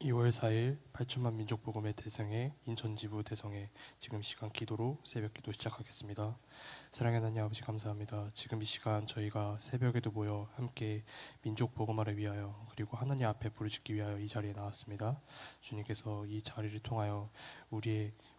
2월 4일 8천만 민족복음의 대성회 인천지부 대성회 지금 시간 기도로 새벽기도 시작하겠습니다. 사랑의 하나님 아버지 감사합니다. 지금 이 시간 저희가 새벽에도 모여 함께 민족복음화를 위하여 그리고 하나님 앞에 부르짖기 위하여 이 자리에 나왔습니다. 주님께서 이 자리를 통하여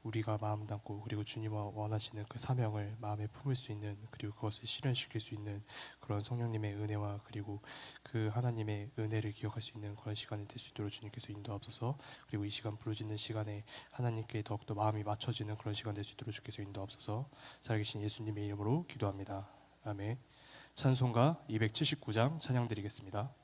우리가 마음 담고 그리고 주님과 원하시는 그 사명을 마음에 품을 수 있는 그리고 그것을 실현시킬 수 있는 그런 성령님의 은혜와 그리고 그 하나님의 은혜를 기억할 수 있는 그런 시간이 될 수 있도록 주님께서 인도하옵소서. 그리고 이 시간 부르짖는 시간에 하나님께 더욱더 마음이 맞춰지는 그런 시간 될 수 있도록 주께서 인도하옵소서. 살아계신 예수님의 이름으로 기도합니다. 아멘. 찬송가 279장 찬양 드리겠습니다.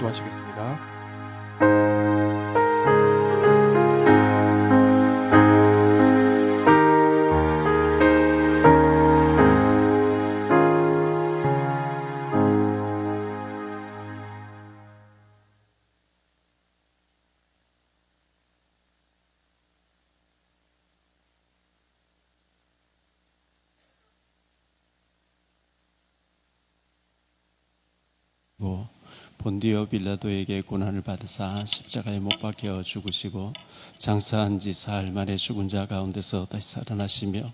하시겠습니다. 본디오 빌라도에게 고난을 받으사 십자가에 못 박혀 죽으시고 장사한 지 사흘 만에 죽은 자 가운데서 다시 살아나시며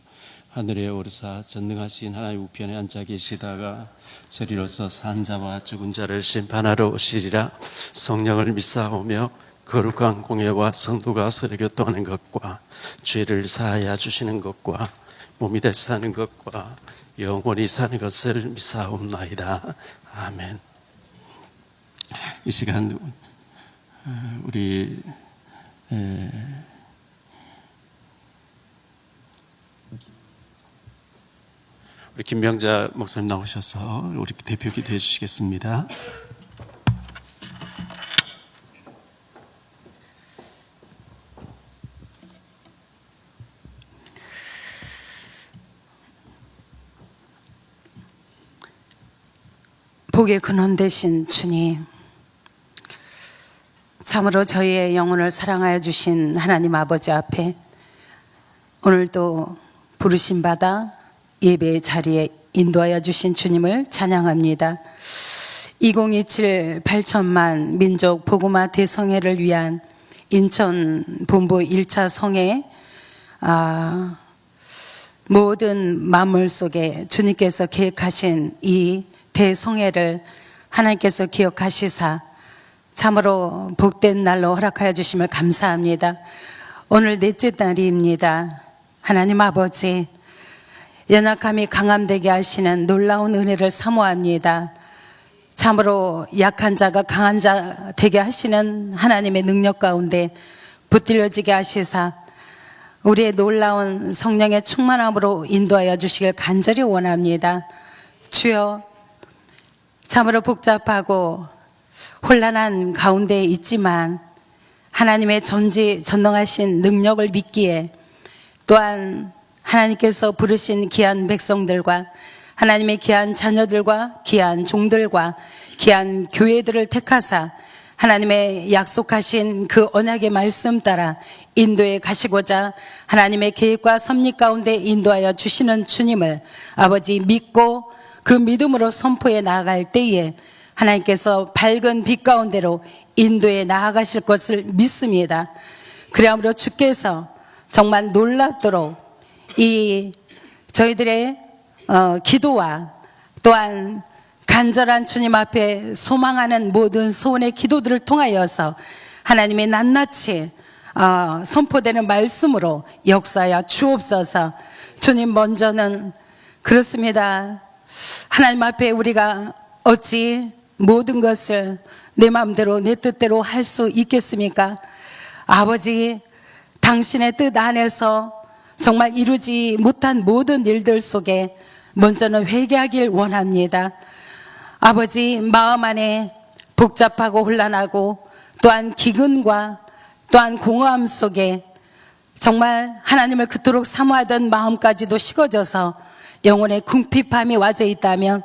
하늘에 오르사 전능하신 하나님 우편에 앉아 계시다가 저리로서 산 자와 죽은 자를 심판하러 오시리라. 성령을 믿사오며 거룩한 공예와 성도가 서로 교통하는 것과 죄를 사하여 주시는 것과 몸이 되어 사는 것과 영원히 사는 것을 믿사옵나이다. 아멘. 이 시간 우리 김병자 목사님 나오셔서 우리 대표 기도해 주시겠습니다. 복의 근원 되신 주님, 참으로 저희의 영혼을 사랑하여 주신 하나님 아버지 앞에 오늘도 부르심 받아 예배의 자리에 인도하여 주신 주님을 찬양합니다. 2027 8천만 민족 복음화 대성회를 위한 인천 본부 1차 성회 모든 만물 속에 주님께서 계획하신 이 대성회를 하나님께서 기억하시사 참으로 복된 날로 허락하여 주심을 감사합니다. 오늘 넷째 날입니다. 하나님 아버지, 연약함이 강함되게 하시는 놀라운 은혜를 사모합니다. 참으로 약한 자가 강한 자 되게 하시는 하나님의 능력 가운데 붙들려지게 하시사 우리의 놀라운 성령의 충만함으로 인도하여 주시길 간절히 원합니다. 주여, 참으로 복잡하고 혼란한 가운데 있지만 하나님의 전지전능하신 능력을 믿기에 또한 하나님께서 부르신 귀한 백성들과 하나님의 귀한 자녀들과 귀한 종들과 귀한 교회들을 택하사 하나님의 약속하신 그 언약의 말씀 따라 인도에 가시고자 하나님의 계획과 섭리 가운데 인도하여 주시는 주님을 아버지 믿고 그 믿음으로 선포해 나아갈 때에 하나님께서 밝은 빛 가운데로 인도에 나아가실 것을 믿습니다. 그러므로 주께서 정말 놀랍도록 이 저희들의 기도와 또한 간절한 주님 앞에 소망하는 모든 소원의 기도들을 통하여서 하나님의 낱낱이 선포되는 말씀으로 역사하여 주옵소서. 주님, 먼저는 그렇습니다. 하나님 앞에 우리가 어찌 모든 것을 내 마음대로 내 뜻대로 할 수 있겠습니까? 아버지, 당신의 뜻 안에서 정말 이루지 못한 모든 일들 속에 먼저는 회개하길 원합니다. 아버지, 마음 안에 복잡하고 혼란하고 또한 기근과 또한 공허함 속에 정말 하나님을 그토록 사모하던 마음까지도 식어져서 영혼의 궁핍함이 와져 있다면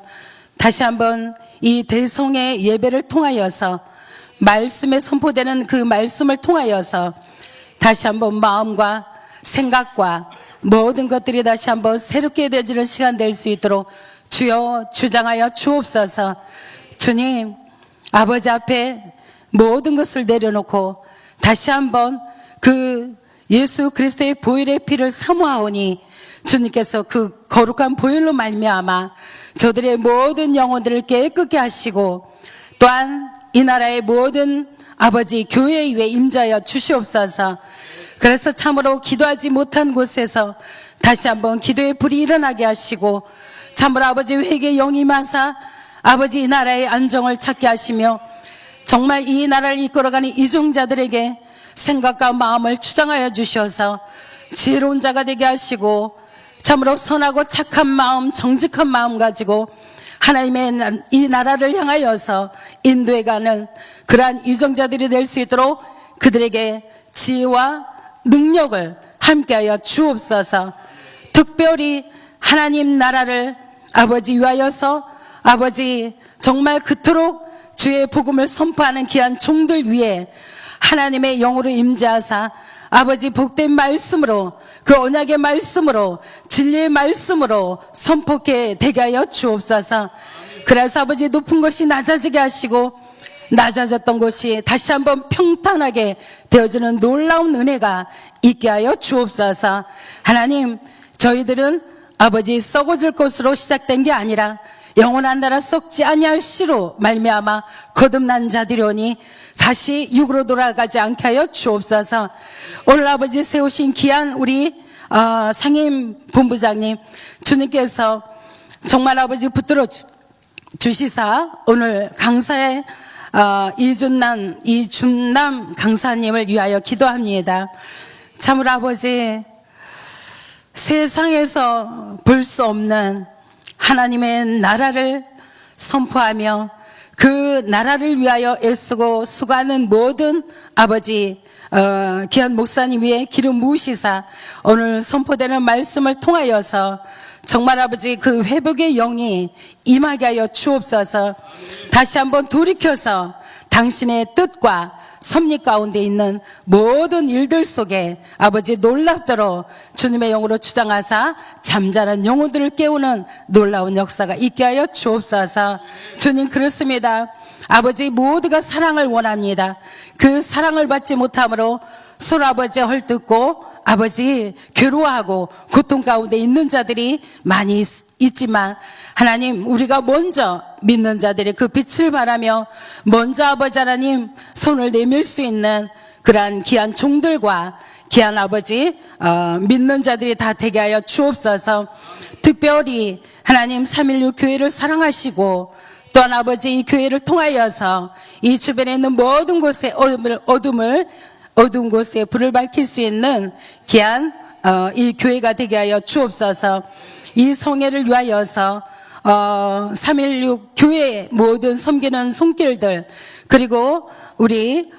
다시 한번 이 대성의 예배를 통하여서 말씀에 선포되는 그 말씀을 통하여서 다시 한번 마음과 생각과 모든 것들이 다시 한번 새롭게 되어지는 시간 될 수 있도록 주여 주장하여 주옵소서. 주님, 아버지 앞에 모든 것을 내려놓고 다시 한번 그 예수 그리스도의 보혈의 피를 사모하오니 주님께서 그 거룩한 보혈로 말미암아 저들의 모든 영혼들을 깨끗게 하시고 또한 이 나라의 모든 아버지 교회 위에 임자하여 주시옵소서. 그래서 참으로 기도하지 못한 곳에서 다시 한번 기도의 불이 일어나게 하시고 참으로 아버지 회개 영이 임하사 아버지 이 나라의 안정을 찾게 하시며 정말 이 나라를 이끌어가는 이종자들에게 생각과 마음을 주장하여 주셔서 지혜로운 자가 되게 하시고 참으로 선하고 착한 마음, 정직한 마음 가지고 하나님의 이 나라를 향하여서 인도해가는 그러한 유정자들이 될 수 있도록 그들에게 지혜와 능력을 함께하여 주옵소서. 특별히 하나님 나라를 아버지 위하여서 아버지 정말 그토록 주의 복음을 선포하는 귀한 종들 위에 하나님의 영으로 임재하사 아버지 복된 말씀으로 그 언약의 말씀으로 진리의 말씀으로 선포케 되게 하여 주옵소서. 그래서 아버지 높은 것이 낮아지게 하시고 낮아졌던 곳이 다시 한번 평탄하게 되어지는 놀라운 은혜가 있게 하여 주옵소서. 하나님, 저희들은 아버지 썩어질 것으로 시작된 게 아니라 영원한 나라 썩지 아니할 씨로 말미암아 거듭난 자들이오니 다시 육으로 돌아가지 않게 하여 주옵소서. 오늘 아버지 세우신 귀한 우리 상임 본부장님, 주님께서 정말 아버지 붙들어 주시사 오늘 강사의 이준남 강사님을 위하여 기도합니다. 참으로 아버지, 세상에서 볼 수 없는 하나님의 나라를 선포하며 그 나라를 위하여 애쓰고 수고하는 모든 아버지 귀한 목사님 위에 기름 부으시사 오늘 선포되는 말씀을 통하여서 정말 아버지 그 회복의 영이 임하게 하여 주옵소서. 다시 한번 돌이켜서 당신의 뜻과 섭리 가운데 있는 모든 일들 속에 아버지 놀랍도록 주님의 영으로 주장하사 잠자는 영혼들을 깨우는 놀라운 역사가 있게 하여 주옵소서. 주님 그렇습니다. 아버지 모두가 사랑을 원합니다. 그 사랑을 받지 못함으로 서로 아버지 헐뜯고 아버지 괴로워하고 고통 가운데 있는 자들이 많이 있지만 하나님 우리가 먼저 믿는 자들의 그 빛을 바라며 먼저 아버지 하나님 손을 내밀 수 있는 그러한 귀한 종들과 귀한 아버지 믿는 자들이 다 되게 하여 주옵소서. 특별히 하나님 316 교회를 사랑하시고 또한 아버지 이 교회를 통하여서 이 주변에 있는 모든 곳에 어두운 곳에 불을 밝힐 수 있는 귀한 이 교회가 되게 하여 주옵소서. 이 성회를 위하여서 316 교회의 모든 섬기는 손길들 그리고 우리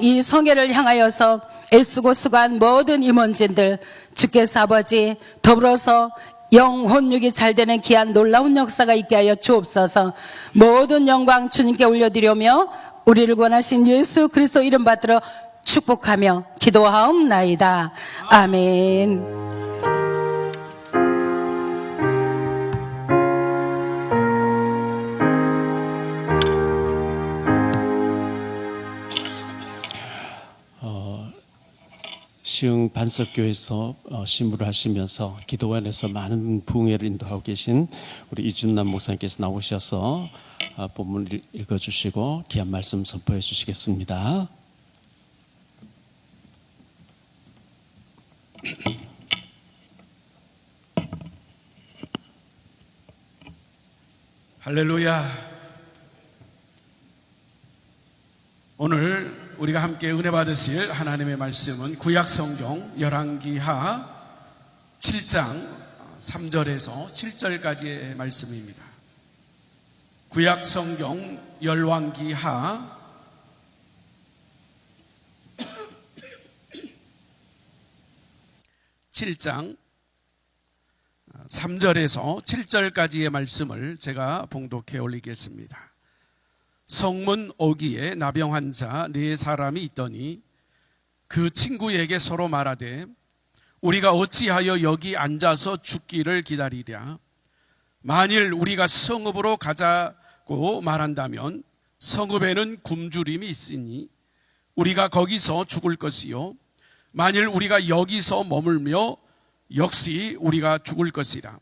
이 성회를 향하여서 애쓰고 수고한 모든 임원진들 주께서 아버지 더불어서 영혼육이 잘 되는 귀한 놀라운 역사가 있게 하여 주옵소서. 모든 영광 주님께 올려드리며 우리를 권하신 예수 그리스도 이름 받들어 축복하며 기도하옵나이다. 아멘. 시흥 반석교에서 신부를 하시면서 기도원에서 많은 부흥회를 인도하고 계신 우리 이준남 목사님께서 나오셔서 본문을 읽어주시고 귀한 말씀 선포해 주시겠습니다. 할렐루야. 오늘 우리가 함께 은혜 받으실 하나님의 말씀은 구약성경 열왕기하 7장 3절에서 7절까지의 말씀입니다. 구약성경 열왕기하 7장 3절에서 7절까지의 말씀을 제가 봉독해 올리겠습니다. 성문 오기에 나병 자 4사람이 있더니 그 친구에게 서로 말하되 우리가 어찌하여 여기 앉아서 죽기를 기다리랴. 만일 우리가 성읍으로 가자고 말한다면 성읍에는 굶주림이 있으니 우리가 거기서 죽을 것이요 만일 우리가 여기서 머물며 역시 우리가 죽을 것이라.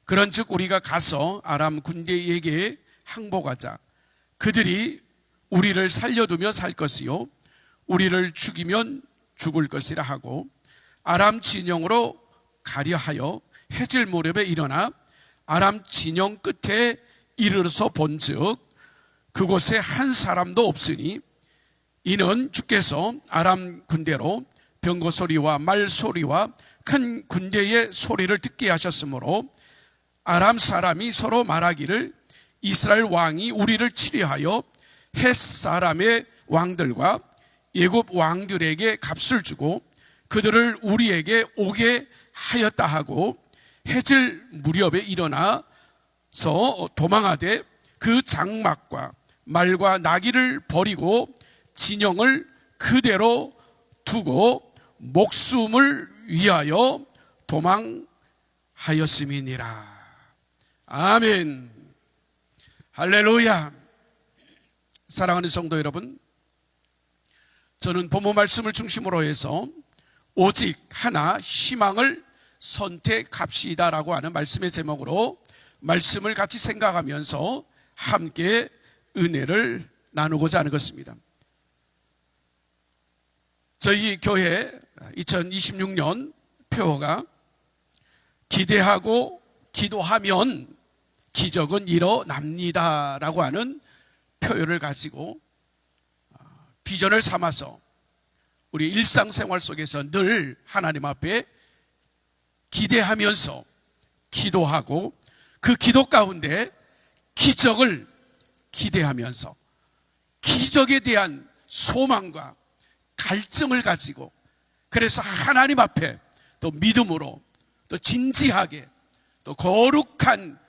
그런즉 우리가 가서 아람 군대에게 항복하자. 그들이 우리를 살려두며 살 것이요 우리를 죽이면 죽을 것이라 하고 아람 진영으로 가려 하여 해질 무렵에 일어나 아람 진영 끝에 이르러서 본즉 그곳에 한 사람도 없으니 이는 주께서 아람 군대로 병거 소리와 말 소리와 큰 군대의 소리를 듣게 하셨으므로 아람 사람이 서로 말하기를 이스라엘 왕이 우리를 치려하여 헷 사람의 왕들과 예굽 왕들에게 값을 주고 그들을 우리에게 오게 하였다 하고 해질 무렵에 일어나서 도망하되 그 장막과 말과 나귀를 버리고 진영을 그대로 두고 목숨을 위하여 도망하였음이니라. 아멘. 할렐루야. 사랑하는 성도 여러분, 저는 본문 말씀을 중심으로 해서 오직 하나 희망을 선택합시다라고 하는 말씀의 제목으로 말씀을 같이 생각하면서 함께 은혜를 나누고자 하는 것입니다. 저희 교회 2026년 표어가 기대하고 기도하면 기적은 일어납니다 라고 하는 표현을 가지고 비전을 삼아서 우리 일상생활 속에서 늘 하나님 앞에 기대하면서 기도하고 그 기도 가운데 기적을 기대하면서 기적에 대한 소망과 갈증을 가지고 그래서 하나님 앞에 또 믿음으로 또 진지하게 또 거룩한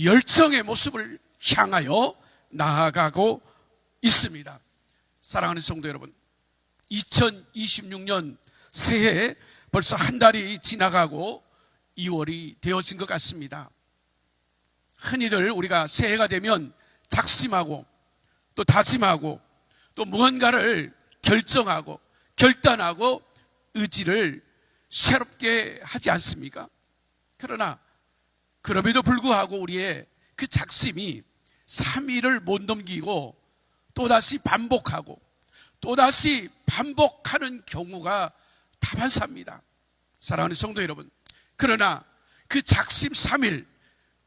열정의 모습을 향하여 나아가고 있습니다. 사랑하는 성도 여러분, 2026년 새해 벌써 한 달이 지나가고 2월이 되어진 것 같습니다. 흔히들 우리가 새해가 되면 작심하고 또 다짐하고 또 무언가를 결정하고 결단하고 의지를 새롭게 하지 않습니까? 그러나 그럼에도 불구하고 우리의 그 작심이 3일을 못 넘기고 또다시 반복하고 또다시 반복하는 경우가 다반사입니다. 사랑하는 성도 여러분, 그러나 그 작심 3일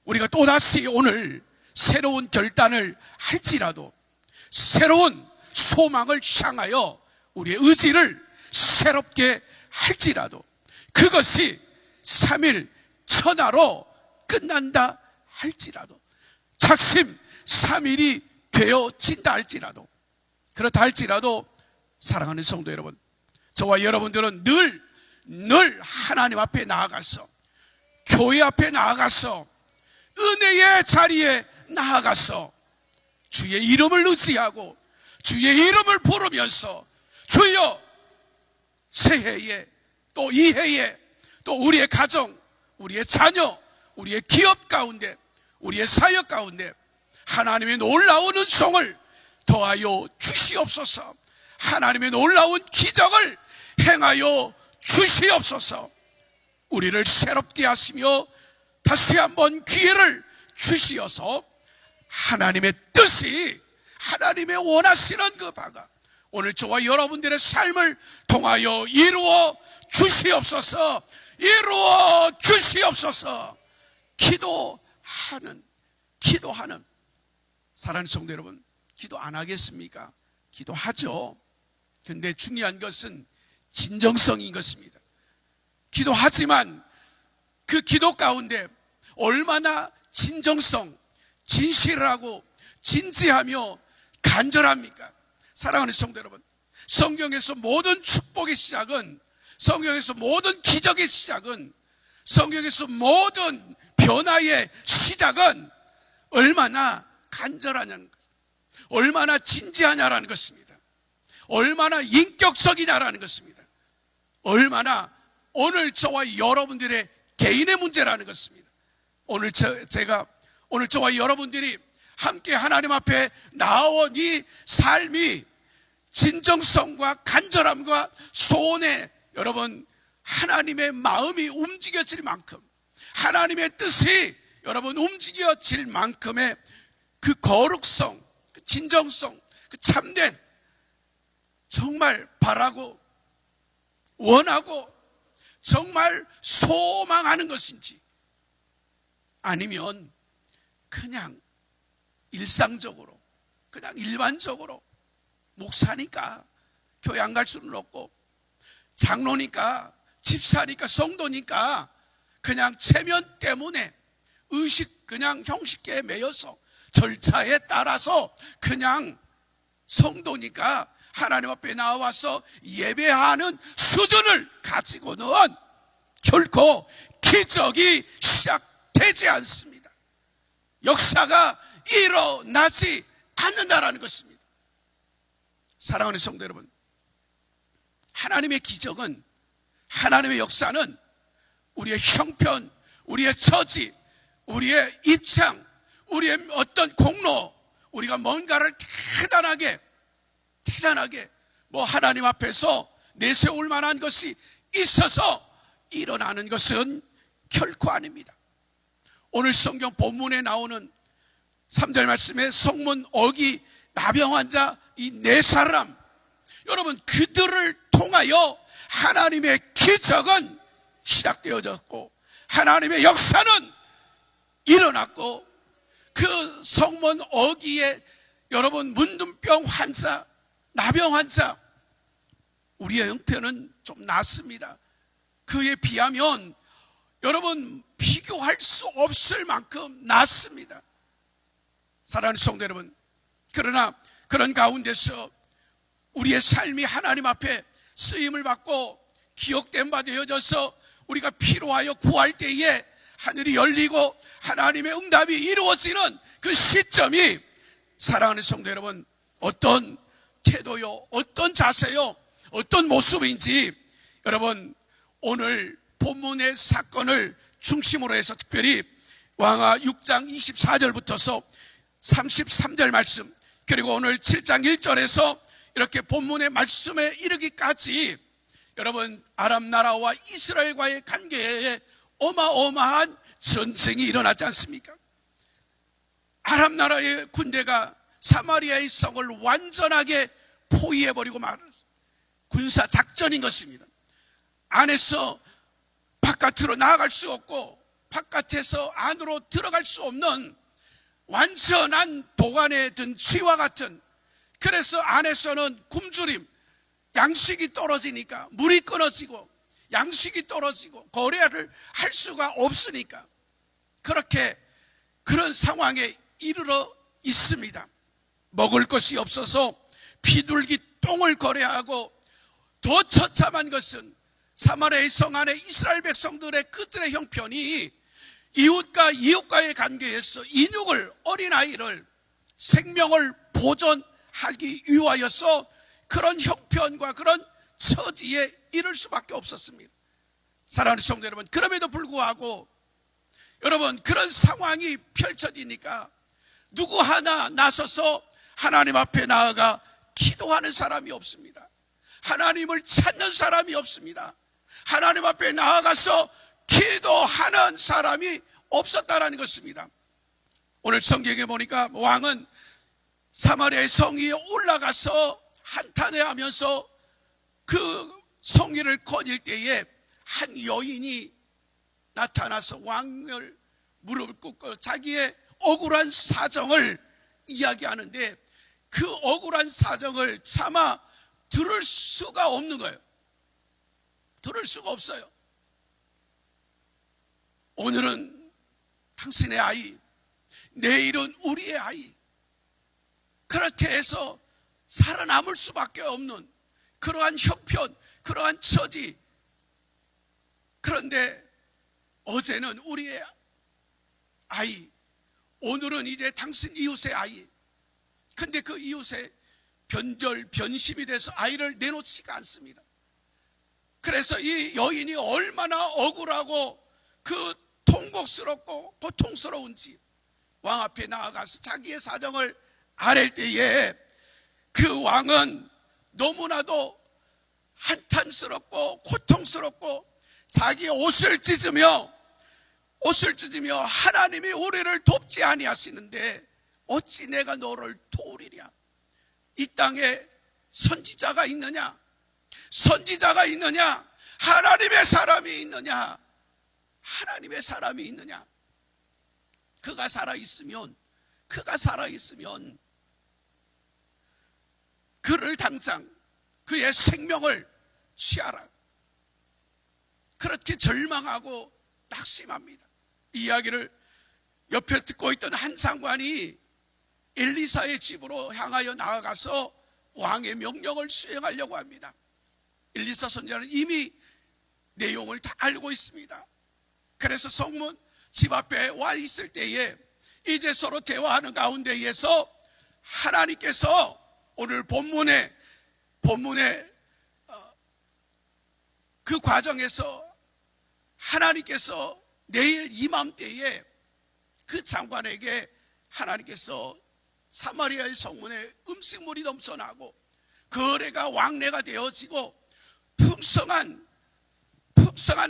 우리가 또다시 오늘 새로운 결단을 할지라도 새로운 소망을 향하여 우리의 의지를 새롭게 할지라도 그것이 3일 천하로 끝난다 할지라도 작심 3일이 되어진다 할지라도 그렇다 할지라도 사랑하는 성도 여러분, 저와 여러분들은 늘 하나님 앞에 나아가서 교회 앞에 나아가서 은혜의 자리에 나아가서 주의 이름을 의지하고 주의 이름을 부르면서 주여 새해에 또 이 해에 또 우리의 가정, 우리의 자녀, 우리의 기업 가운데 우리의 사역 가운데 하나님의 놀라운 은총을 더하여 주시옵소서. 하나님의 놀라운 기적을 행하여 주시옵소서. 우리를 새롭게 하시며 다시 한번 기회를 주시어서 하나님의 뜻이 하나님의 원하시는 그 바가 오늘 저와 여러분들의 삶을 통하여 이루어 주시옵소서. 이루어 주시옵소서. 기도하는 사랑하는 성도 여러분, 기도 안 하겠습니까? 기도하죠. 근데 중요한 것은 진정성인 것입니다. 기도하지만 그 기도 가운데 얼마나 진정성, 진실하고 진지하며 간절합니까? 사랑하는 성도 여러분, 성경에서 모든 축복의 시작은, 성경에서 모든 기적의 시작은, 성경에서 모든 변화의 시작은 얼마나 간절하냐는 것, 얼마나 진지하냐라는 것입니다. 얼마나 인격적이냐라는 것입니다. 얼마나 오늘 저와 여러분들의 개인의 문제라는 것입니다. 오늘 저와 여러분들이 함께 하나님 앞에 나온 이 삶이 진정성과 간절함과 소원에 여러분 하나님의 마음이 움직여질 만큼, 하나님의 뜻이 여러분 움직여질 만큼의 그 거룩성, 그 진정성, 그 참된, 정말 바라고 원하고 정말 소망하는 것인지, 아니면 그냥 일상적으로 그냥 일반적으로 목사니까 교회 안 갈 수는 없고 장로니까 집사니까 성도니까 그냥 체면 때문에 의식 그냥 형식에 매여서 절차에 따라서 그냥 성도니까 하나님 앞에 나와서 예배하는 수준을 가지고는 결코 기적이 시작되지 않습니다. 역사가 일어나지 않는다라는 것입니다. 사랑하는 성도 여러분, 하나님의 기적은, 하나님의 역사는 우리의 형편, 우리의 처지, 우리의 입장, 우리의 어떤 공로, 우리가 뭔가를 대단하게 하나님 앞에서 내세울 만한 것이 있어서 일어나는 것은 결코 아닙니다. 오늘 성경 본문에 나오는 3절 말씀에 성문 어기 나병 환자 이 네 사람, 여러분 그들을 통하여 하나님의 기적은 시작되어졌고 하나님의 역사는 일어났고, 그 성문 어기에 여러분 문둥병 환자, 나병 환자, 우리의 형편은 좀 낫습니다. 그에 비하면 여러분 비교할 수 없을 만큼 낫습니다. 사랑하는 성도 여러분, 그러나 그런 가운데서 우리의 삶이 하나님 앞에 쓰임을 받고 기억된 바 되어져서 우리가 필요하여 구할 때에 하늘이 열리고 하나님의 응답이 이루어지는 그 시점이, 사랑하는 성도 여러분, 어떤 태도요, 어떤 자세요, 어떤 모습인지 여러분 오늘 본문의 사건을 중심으로 해서 특별히 왕하 6장 24절부터서 33절 말씀, 그리고 오늘 7장 1절에서 이렇게 본문의 말씀에 이르기까지 여러분 아람 나라와 이스라엘과의 관계에 어마어마한 전쟁이 일어나지 않습니까? 아람 나라의 군대가 사마리아의 성을 완전하게 포위해버리고 말았습니다. 군사 작전인 것입니다. 안에서 바깥으로 나아갈 수 없고 바깥에서 안으로 들어갈 수 없는 완전한 도관에 든 쥐와 같은, 그래서 안에서는 굶주림, 양식이 떨어지니까, 물이 끊어지고 양식이 떨어지고 거래를 할 수가 없으니까 그렇게 그런 상황에 이르러 있습니다. 먹을 것이 없어서 비둘기 똥을 거래하고, 더 처참한 것은 사마리아의 성 안에 이스라엘 백성들의 그들의 형편이 이웃과 이웃과의 관계에서 인육을, 어린아이를, 생명을 보존하기 위하여서 그런 형편과 그런 처지에 이를 수밖에 없었습니다. 사랑하는 성도 여러분, 그럼에도 불구하고 여러분 그런 상황이 펼쳐지니까 누구 하나 나서서 하나님 앞에 나아가 기도하는 사람이 없습니다. 하나님을 찾는 사람이 없습니다. 하나님 앞에 나아가서 기도하는 사람이 없었다라는 것입니다. 오늘 성경에 보니까 왕은 사마리아의 성 위에 올라가서 한탄해하면서 그 성의를 거닐 때에 한 여인이 나타나서 왕을 무릎을 꿇고 자기의 억울한 사정을 이야기하는데, 그 억울한 사정을 차마 들을 수가 없는 거예요. 들을 수가 없어요. 오늘은 당신의 아이, 내일은 우리의 아이, 그렇게 해서 살아남을 수밖에 없는 그러한 형편, 그러한 처지. 그런데 어제는 우리의 아이, 오늘은 이제 당신 이웃의 아이. 근데 그 이웃의 변심이 돼서 아이를 내놓지가 않습니다. 그래서 이 여인이 얼마나 억울하고 그 통곡스럽고 고통스러운지 왕 앞에 나아가서 자기의 사정을 아랠 때에 그 왕은 너무나도 한탄스럽고 고통스럽고 자기의 옷을 찢으며 하나님이 우리를 돕지 아니하시는데 어찌 내가 너를 도우리랴. 이 땅에 선지자가 있느냐? 선지자가 있느냐? 하나님의 사람이 있느냐? 하나님의 사람이 있느냐? 그가 살아있으면 그를 당장 그의 생명을 취하라. 그렇게 절망하고 낙심합니다. 이 이야기를 옆에 듣고 있던 한 상관이 엘리사의 집으로 향하여 나아가서 왕의 명령을 수행하려고 합니다. 엘리사 선지자는 이미 내용을 다 알고 있습니다. 그래서 성문 집 앞에 와 있을 때에 이제 서로 대화하는 가운데에서 하나님께서 오늘 본문에 그 과정에서 하나님께서 내일 이맘때에 그 장관에게 하나님께서 사마리아의 성문에 음식물이 넘쳐나고 거래가 왕래가 되어지고 풍성한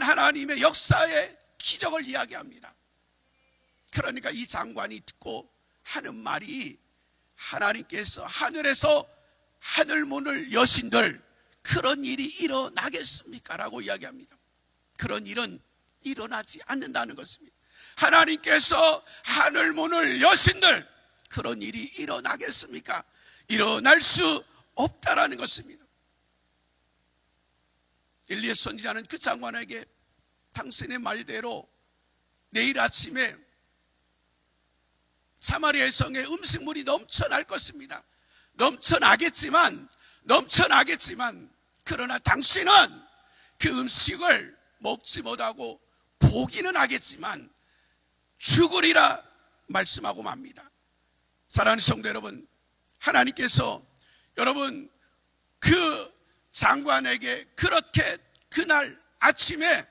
하나님의 역사의 기적을 이야기합니다. 그러니까 이 장관이 듣고 하는 말이, 하나님께서 하늘에서 하늘문을 여신들 그런 일이 일어나겠습니까? 라고 이야기합니다. 그런 일은 일어나지 않는다는 것입니다. 하나님께서 하늘문을 여신들 그런 일이 일어나겠습니까? 일어날 수 없다라는 것입니다. 엘리야 선지자는 그 장관에게 당신의 말대로 내일 아침에 사마리아 성에 음식물이 넘쳐날 것입니다. 넘쳐나겠지만 그러나 당신은 그 음식을 먹지 못하고 포기는 하겠지만 죽으리라 말씀하고 맙니다. 사랑하는 성도 여러분, 하나님께서 여러분 그 장관에게 그렇게 그날 아침에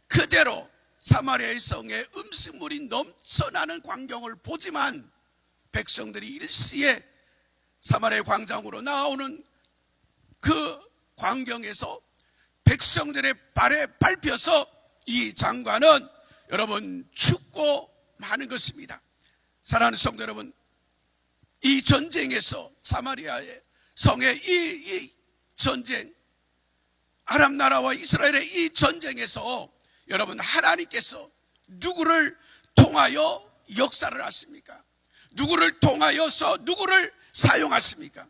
그대로 사마리아의 성에 음식물이 넘쳐나는 광경을 보지만 백성들이 일시에 사마리아 광장으로 나오는 그 광경에서 백성들의 발에 밟혀서 이 장관은 여러분 죽고 마는 것입니다. 사랑하는 성도 여러분, 이 전쟁에서 사마리아의 성의 이 전쟁, 아람 나라와 이스라엘의 이 전쟁에서 여러분 하나님께서 누구를 통하여 역사를 하십니까? 누구를 통하여서 누구를 사용하십니까?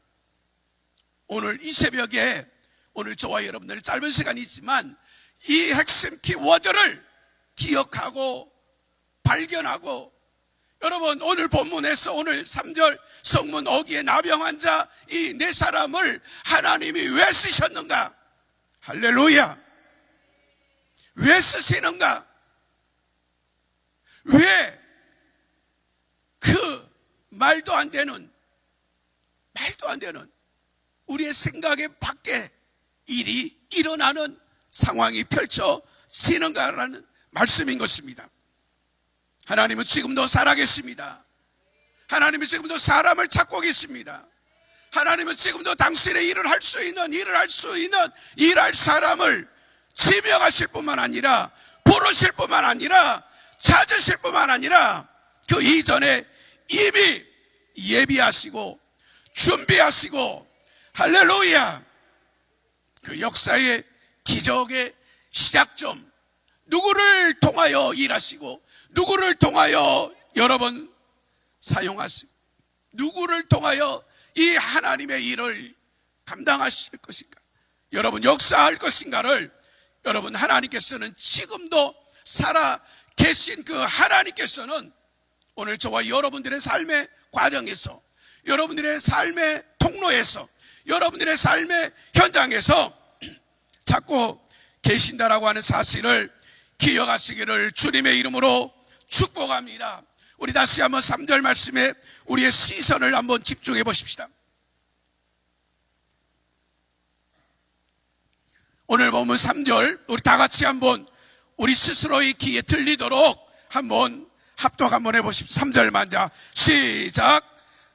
오늘 이 새벽에 오늘 저와 여러분들 짧은 시간이 있지만 이 핵심 키워드를 기억하고 발견하고 여러분 오늘 본문에서 오늘 3절 성문 어기에 나병 자 이 네 사람을 하나님이 왜 쓰셨는가? 할렐루야! 왜 쓰시는가? 왜 그 말도 안 되는 우리의 생각의 밖에 일이 일어나는 상황이 펼쳐지는가라는 말씀인 것입니다. 하나님은 지금도 살아계십니다. 하나님은 지금도 사람을 찾고 계십니다. 하나님은 지금도 당신의 일을 할 수 있는 일할 사람을 지명하실 뿐만 아니라 부르실 뿐만 아니라 찾으실 뿐만 아니라 그 이전에 이미 예비하시고 준비하시고 할렐루야, 그 역사의 기적의 시작점, 누구를 통하여 일하시고 누구를 통하여 여러분 사용하시고 누구를 통하여 이 하나님의 일을 감당하실 것인가, 여러분 역사할 것인가를 여러분 하나님께서는 지금도 살아 계신 그 하나님께서는 오늘 저와 여러분들의 삶의 과정에서, 여러분들의 삶의 통로에서, 여러분들의 삶의 현장에서 찾고 계신다라고 하는 사실을 기억하시기를 주님의 이름으로 축복합니다. 우리 다시 한번 3절 말씀에 우리의 시선을 한번 집중해 보십시다. 오늘 보면 3절 우리 다 같이 한번 우리 스스로의 귀에 들리도록 한번 합독 한번 해보십시오. 3절만 자 시작.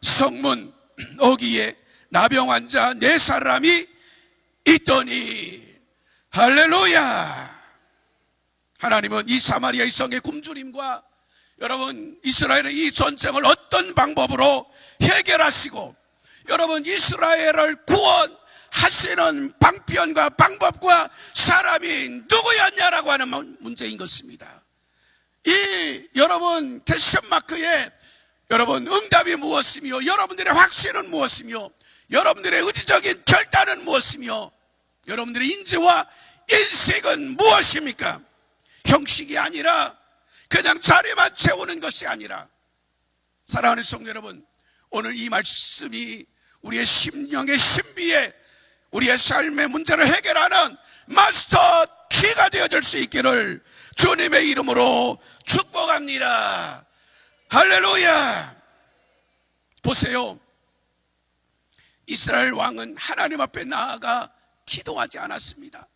성문 어기에 나병 환자 네 사람이 있더니 할렐루야. 하나님은 이 사마리아의 성의 굶주림과 여러분 이스라엘의 이 전쟁을 어떤 방법으로 해결하시고 여러분 이스라엘을 구원하시는 방편과 방법과 사람이 누구였냐라고 하는 문제인 것입니다. 이 여러분 퀘스천마크에 여러분 응답이 무엇이며 여러분들의 확신은 무엇이며 여러분들의 의지적인 결단은 무엇이며 여러분들의 인지와 인식은 무엇입니까? 형식이 아니라 그냥 자리만 채우는 것이 아니라 사랑하는 성도 여러분, 오늘 이 말씀이 우리의 심령의 신비에 우리의 삶의 문제를 해결하는 마스터 키가 되어질 수 있기를 주님의 이름으로 축복합니다. 할렐루야. 보세요, 이스라엘 왕은 하나님 앞에 나아가 기도하지 않았습니다.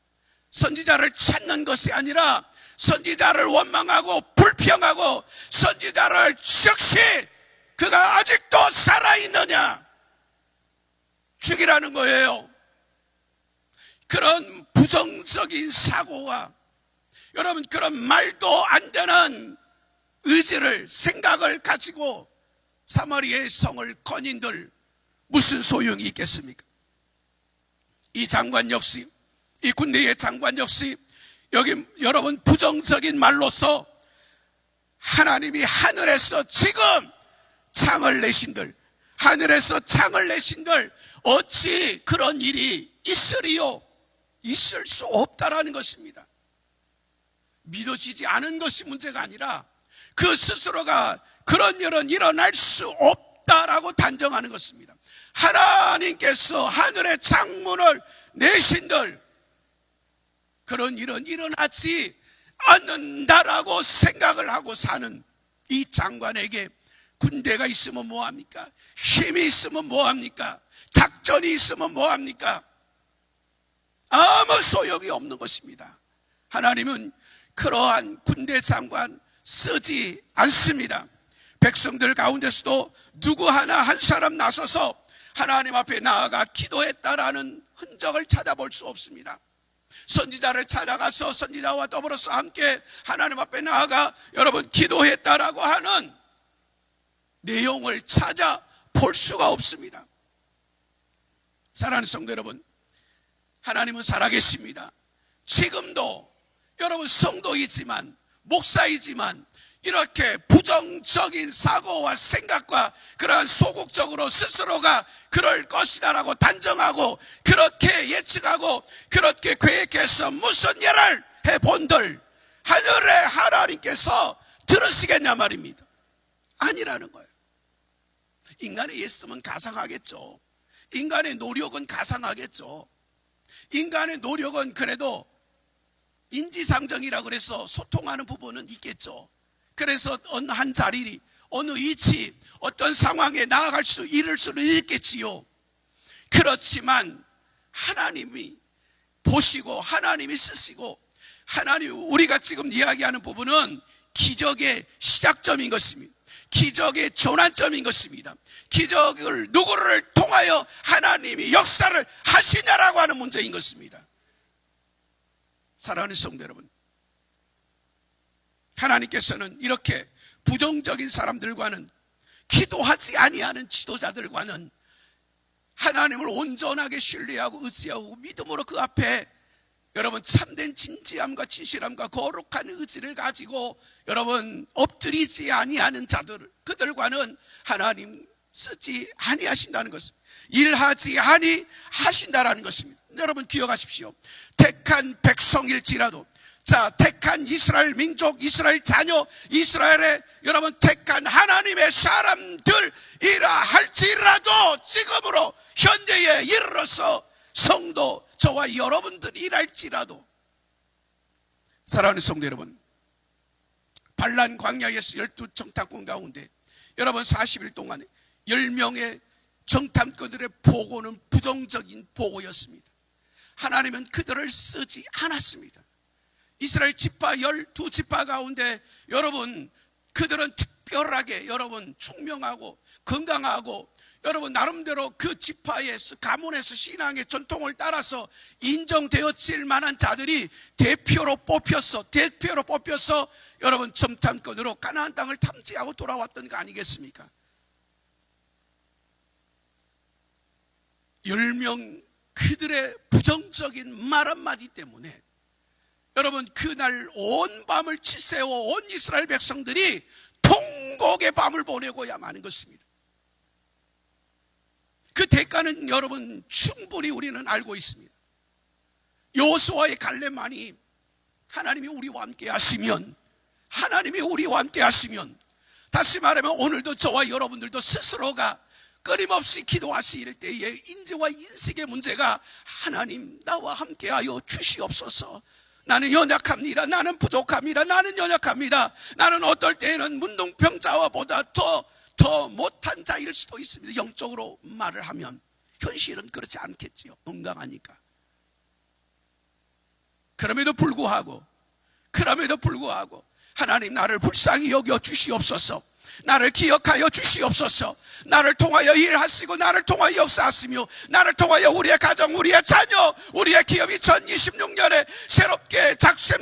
선지자를 찾는 것이 아니라 선지자를 원망하고 불평하고 선지자를 즉시 그가 아직도 살아있느냐 죽이라는 거예요. 그런 부정적인 사고와 여러분 그런 말도 안 되는 의지를 생각을 가지고 사마리아의 성을 거닌들 무슨 소용이 있겠습니까? 이 장관 역시, 이 군대의 장관 역시 여기 여러분 부정적인 말로서 하나님이 하늘에서 지금 창을 내신들, 하늘에서 창을 내신들 어찌 그런 일이 있으리요? 있을 수 없다라는 것입니다. 믿어지지 않은 것이 문제가 아니라 그 스스로가 그런 일은 일어날 수 없다라고 단정하는 것입니다. 하나님께서 하늘의 창문을 내신들 그런 일은 일어나지 않는다라고 생각을 하고 사는 이 장관에게 군대가 있으면 뭐합니까? 힘이 있으면 뭐합니까? 작전이 있으면 뭐합니까? 아무 소용이 없는 것입니다. 하나님은 그러한 군대 장관 쓰지 않습니다. 백성들 가운데서도 누구 하나 한 사람 나서서 하나님 앞에 나아가 기도했다라는 흔적을 찾아볼 수 없습니다. 선지자를 찾아가서 선지자와 더불어서 함께 하나님 앞에 나아가 여러분 기도했다라고 하는 내용을 찾아볼 수가 없습니다. 사랑하는 성도 여러분, 하나님은 살아계십니다. 지금도 여러분 성도이지만 목사이지만 이렇게 부정적인 사고와 생각과 그러한 소극적으로 스스로가 그럴 것이다라고 단정하고 그렇게 예측하고 그렇게 계획해서 무슨 일을 해본들 하늘의 하나님께서 들으시겠냐 말입니다. 아니라는 거예요. 인간의 예씀은 가상하겠죠. 인간의 노력은 가상하겠죠. 인간의 노력은 그래도 인지상정이라고 그래서 소통하는 부분은 있겠죠. 그래서 어느 한 자리, 어느 위치, 어떤 상황에 나아갈 수, 이룰 수는 있겠지요. 그렇지만 하나님이 보시고 하나님이 쓰시고 하나님, 우리가 지금 이야기하는 부분은 기적의 시작점인 것입니다. 기적의 전환점인 것입니다. 기적을 누구를 통하여 하나님이 역사를 하시냐라고 하는 문제인 것입니다. 사랑하는 성도 여러분, 하나님께서는 이렇게 부정적인 사람들과는, 기도하지 아니하는 지도자들과는 하나님을 온전하게 신뢰하고 의지하고 믿음으로 그 앞에 여러분 참된 진지함과 진실함과 거룩한 의지를 가지고 여러분 엎드리지 아니하는 자들, 그들과는 하나님 쓰지 아니하신다는 것입니다. 일하지 아니하신다라는 것입니다. 여러분 기억하십시오. 택한 백성일지라도, 자, 택한 이스라엘 민족, 이스라엘 자녀, 이스라엘의 여러분 택한 하나님의 사람들이라 할지라도 지금으로 현재에 이르러서 성도 저와 여러분들이 일할지라도, 사랑하는 성도 여러분, 반란 광야에서 12정탐꾼 가운데 여러분 40일 동안에 10명의 정탐꾼들의 보고는 부정적인 보고였습니다. 하나님은 그들을 쓰지 않았습니다. 이스라엘 지파 12지파 가운데 여러분 그들은 특별하게 여러분 총명하고 건강하고 여러분 나름대로 그 지파에서 가문에서 신앙의 전통을 따라서 인정되었을 만한 자들이 대표로 뽑혀서 여러분 정탐꾼으로 가나안 땅을 탐지하고 돌아왔던 거 아니겠습니까? 10명 그들의 부정적인 말 한마디 때문에 여러분 그날 온 밤을 치새워 온 이스라엘 백성들이 통곡의 밤을 보내고야 마는 것입니다. 그 대가는 여러분 충분히 우리는 알고 있습니다. 여호수아의 갈렙만이 하나님이 우리와 함께 하시면, 다시 말하면 오늘도 저와 여러분들도 스스로가 끊임없이 기도하실 때에 인지와 인식의 문제가 하나님 나와 함께하여 주시옵소서. 나는 연약합니다. 나는 부족합니다. 나는 연약합니다. 나는 어떨 때에는 문둥병자와 보다 더 못한 자일 수도 있습니다. 영적으로 말을 하면 현실은 그렇지 않겠지요. 건강하니까. 그럼에도 불구하고 하나님 나를 불쌍히 여겨 주시옵소서. 나를 기억하여 주시옵소서. 나를 통하여 일하시고 나를 통하여 역사하시며 나를 통하여 우리의 가정, 우리의 자녀, 우리의 기업 2026년에 새롭게 작심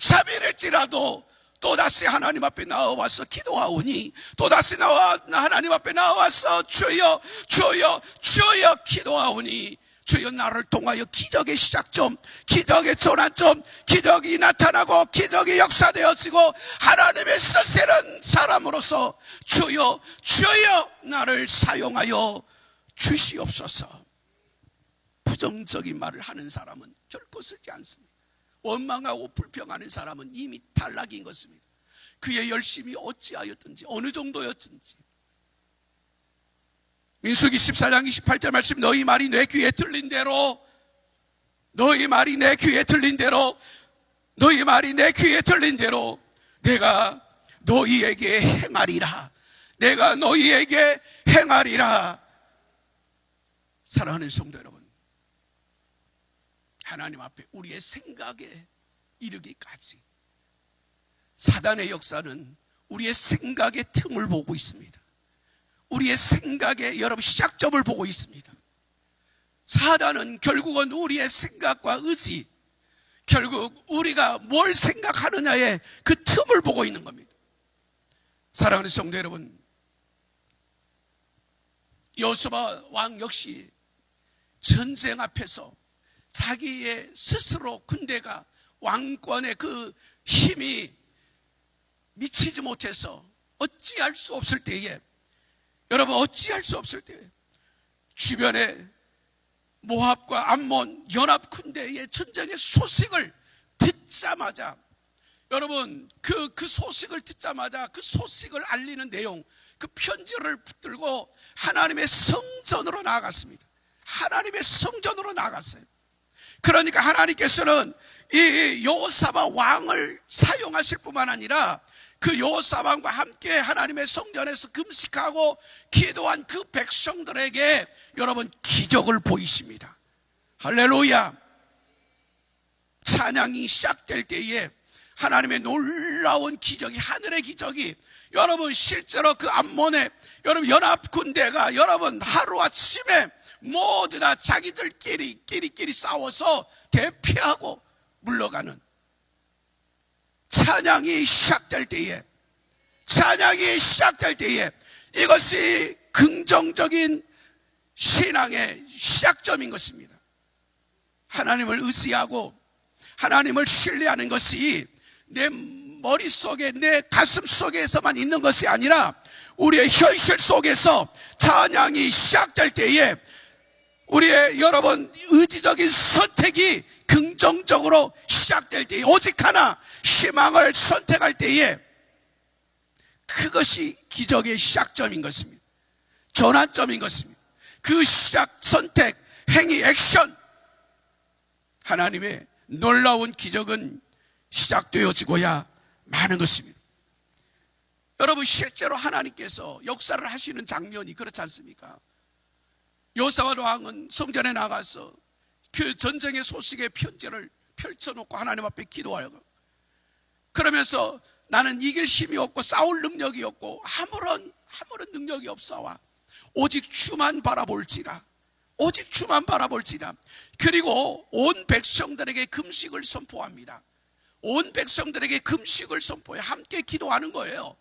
3일일지라도 또다시 하나님 앞에 나와서 기도하오니, 또다시 하나님 앞에 나와서 주여 기도하오니, 주여 나를 통하여 기적의 시작점, 기적의 전환점, 기적이 나타나고 기적이 역사되어지고 하나님의 쓰시는 사람으로서 주여 나를 사용하여 주시옵소서. 부정적인 말을 하는 사람은 결코 쓰지 않습니다. 원망하고 불평하는 사람은 이미 탈락인 것입니다. 그의 열심이 어찌하였든지 어느 정도였든지. 민수기 14장 28절 말씀, 너희 말이 내 귀에 들린 대로 내가 너희에게 행하리라. 내가 너희에게 행하리라. 사랑하는 성도 여러분, 하나님 앞에 우리의 생각에 이르기까지 사단의 역사는 우리의 생각의 틈을 보고 있습니다. 우리의 생각의 여러분 시작점을 보고 있습니다. 사단은 결국은 우리의 생각과 의지, 결국 우리가 뭘 생각하느냐의 그 틈을 보고 있는 겁니다. 사랑하는 성도 여러분, 여호수아 왕 역시 전쟁 앞에서 자기의 스스로 군대가 왕권의 그 힘이 미치지 못해서 어찌할 수 없을 때에, 여러분 어찌할 수 없을 때에 주변에 모압과 암몬 연합 군대의 전쟁의 소식을 듣자마자, 여러분 그 소식을 듣자마자 그 소식을 알리는 내용, 그 편지를 붙들고 하나님의 성전으로 나아갔습니다. 하나님의 성전으로 나아갔어요. 그러니까 하나님께서는 이 여호사밧 왕을 사용하실 뿐만 아니라 그 여호사밧 왕과 함께 하나님의 성전에서 금식하고 기도한 그 백성들에게 여러분 기적을 보이십니다. 할렐루야. 찬양이 시작될 때에 하나님의 놀라운 기적이, 하늘의 기적이, 여러분 실제로 그 암몬의 여러분 연합 군대가 여러분 하루아침에 모두 다 자기들끼리 싸워서 대피하고 물러가는 찬양이 시작될 때에, 찬양이 시작될 때에 이것이 긍정적인 신앙의 시작점인 것입니다. 하나님을 의지하고 하나님을 신뢰하는 것이 내 머릿속에, 내 가슴 속에서만 있는 것이 아니라 우리의 현실 속에서 찬양이 시작될 때에 우리의 여러분 의지적인 선택이 긍정적으로 시작될 때에, 오직 하나 희망을 선택할 때에 그것이 기적의 시작점인 것입니다. 전환점인 것입니다. 그 시작, 선택, 행위, 액션, 하나님의 놀라운 기적은 시작되어지고야 마는 것입니다. 여러분 실제로 하나님께서 역사를 하시는 장면이 그렇지 않습니까? 여호사밧 왕은 성전에 나가서 그 전쟁의 소식의 편지를 펼쳐놓고 하나님 앞에 기도하고, 그러면서 나는 이길 힘이 없고 싸울 능력이 없고 아무런 능력이 없사와 오직 주만 바라볼지라, 오직 주만 바라볼지라. 그리고 온 백성들에게 금식을 선포합니다. 온 백성들에게 금식을 선포해 함께 기도하는 거예요.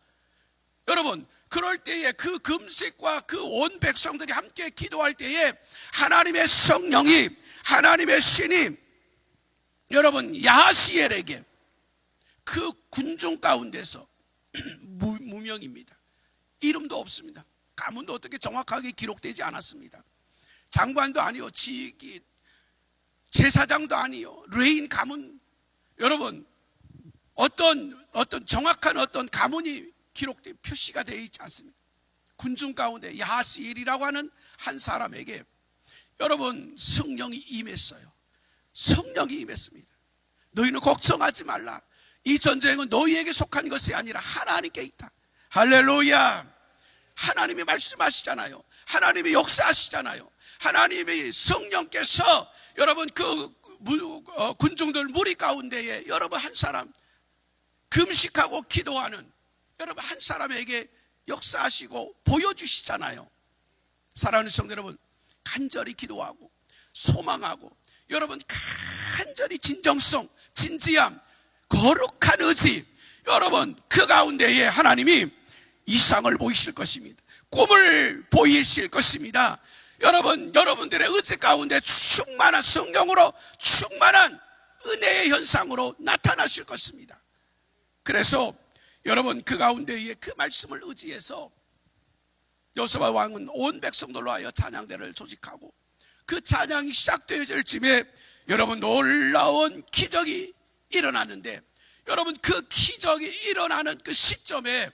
여러분 그럴 때에 그 금식과 그 온 백성들이 함께 기도할 때에 하나님의 성령이, 하나님의 신이 여러분 야하시엘에게 그 군중 가운데서 무명입니다. 이름도 없습니다. 가문도 어떻게 정확하게 기록되지 않았습니다. 장관도 아니요, 지기 제사장도 아니요, 레인 가문, 여러분 어떤 정확한 어떤 가문이 기록돼 표시가 되어 있지 않습니다. 군중 가운데 야하시엘이라고 하는 한 사람에게 여러분 성령이 임했어요. 성령이 임했습니다. 너희는 걱정하지 말라. 이 전쟁은 너희에게 속한 것이 아니라 하나님께 있다. 할렐루야. 하나님이 말씀하시잖아요. 하나님이 역사하시잖아요. 하나님의 성령께서 여러분 그 군중들 무리 가운데에 여러분 한 사람 금식하고 기도하는 여러분 한 사람에게 역사하시고 보여주시잖아요. 사랑하는 성도 여러분, 간절히 기도하고 소망하고 여러분 간절히 진정성, 진지함, 거룩한 의지, 여러분 그 가운데에 하나님이 이상을 보이실 것입니다. 꿈을 보이실 것입니다. 여러분, 여러분들의 의지 가운데 충만한 성령으로 충만한 은혜의 현상으로 나타나실 것입니다. 그래서 여러분 그 가운데에 그 말씀을 의지해서 여호사밧 왕은 온 백성들로 하여 찬양대를 조직하고 그 찬양이 시작되어질 쯤에 여러분 놀라운 기적이 일어났는데, 여러분 그 기적이 일어나는 그 시점에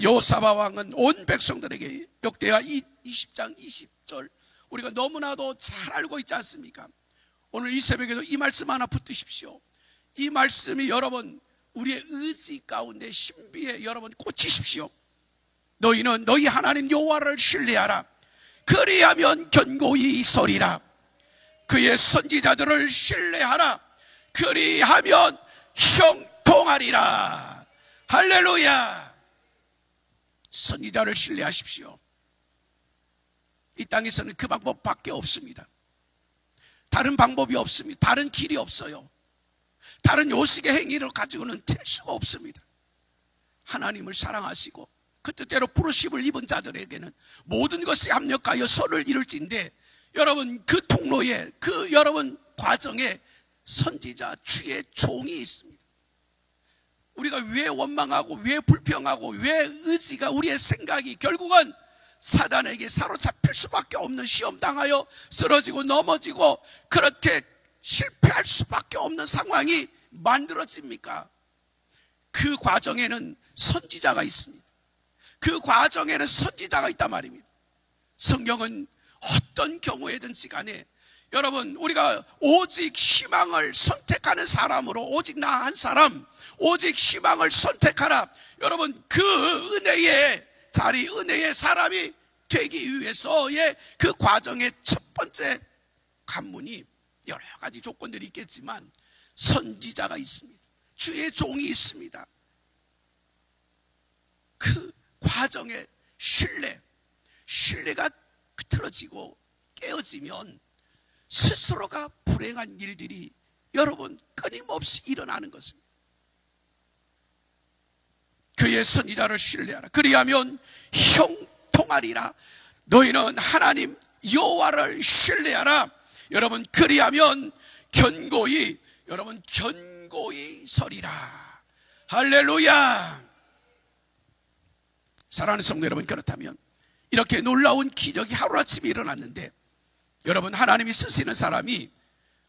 여호사밧 왕은 온 백성들에게 역대하 20장 20절 우리가 너무나도 잘 알고 있지 않습니까? 오늘 이 새벽에도 이 말씀 하나 붙드십시오. 이 말씀이 여러분 우리의 의지 가운데 신비에 여러분 꽂히십시오. 너희는 너희 하나님 여호와를 신뢰하라. 그리하면 견고히 서리라. 그의 선지자들을 신뢰하라. 그리하면 형통하리라. 할렐루야. 선지자를 신뢰하십시오. 이 땅에서는 그 방법밖에 없습니다. 다른 방법이 없습니다. 다른 길이 없어요. 다른 요식의 행위를 가지고는 될 수가 없습니다. 하나님을 사랑하시고 그 뜻대로 부르심을 입은 자들에게는 모든 것에 합력하여 선을 이룰진데, 여러분 그 통로에, 그 여러분 과정에 선지자 주의 종이 있습니다. 우리가 왜 원망하고 왜 불평하고 왜 의지가, 우리의 생각이 결국은 사단에게 사로잡힐 수밖에 없는, 시험 당하여 쓰러지고 넘어지고 그렇게 실패할 수밖에 없는 상황이 만들어집니까? 그 과정에는 선지자가 있습니다. 그 과정에는 선지자가 있단 말입니다. 성경은 어떤 경우에든지 간에 여러분, 우리가 오직 희망을 선택하는 사람으로, 오직 나 한 사람, 오직 희망을 선택하라. 여러분, 그 은혜의 자리, 은혜의 사람이 되기 위해서의 그 과정의 첫 번째 관문이, 여러 가지 조건들이 있겠지만 선지자가 있습니다. 주의 종이 있습니다. 그 과정에 신뢰가 흐트러지고 깨어지면 스스로가 불행한 일들이 여러분 끊임없이 일어나는 것입니다. 그의 선지자를 신뢰하라. 그리하면 형통하리라. 너희는 하나님 여호와를 신뢰하라. 여러분, 그리하면 견고히, 여러분 견고히 서리라. 할렐루야. 사랑하는 성도 여러분, 그렇다면 이렇게 놀라운 기적이 하루아침에 일어났는데, 여러분 하나님이 쓰시는 사람이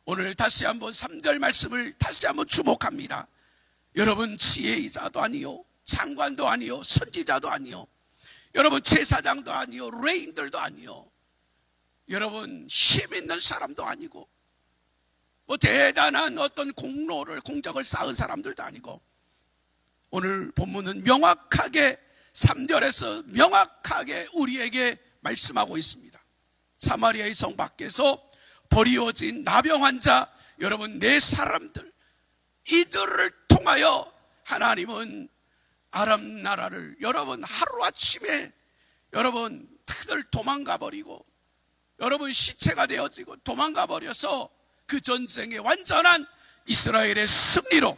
오늘 다시 한번 3절 말씀을 다시 한번 주목합니다. 여러분 지혜자도 아니요, 장관도 아니요, 선지자도 아니요, 여러분 제사장도 아니요, 레인들도 아니요, 여러분 힘 있는 사람도 아니고, 뭐 대단한 어떤 공적을 쌓은 사람들도 아니고, 오늘 본문은 명확하게 3절에서 명확하게 우리에게 말씀하고 있습니다. 사마리아의 성 밖에서 버리워진 나병 환자, 여러분 네 사람들, 이들을 통하여 하나님은 아람 나라를 여러분 하루아침에 여러분 다들 도망가 버리고, 여러분 시체가 되어지고 도망가 버려서 그 전쟁의 완전한 이스라엘의 승리로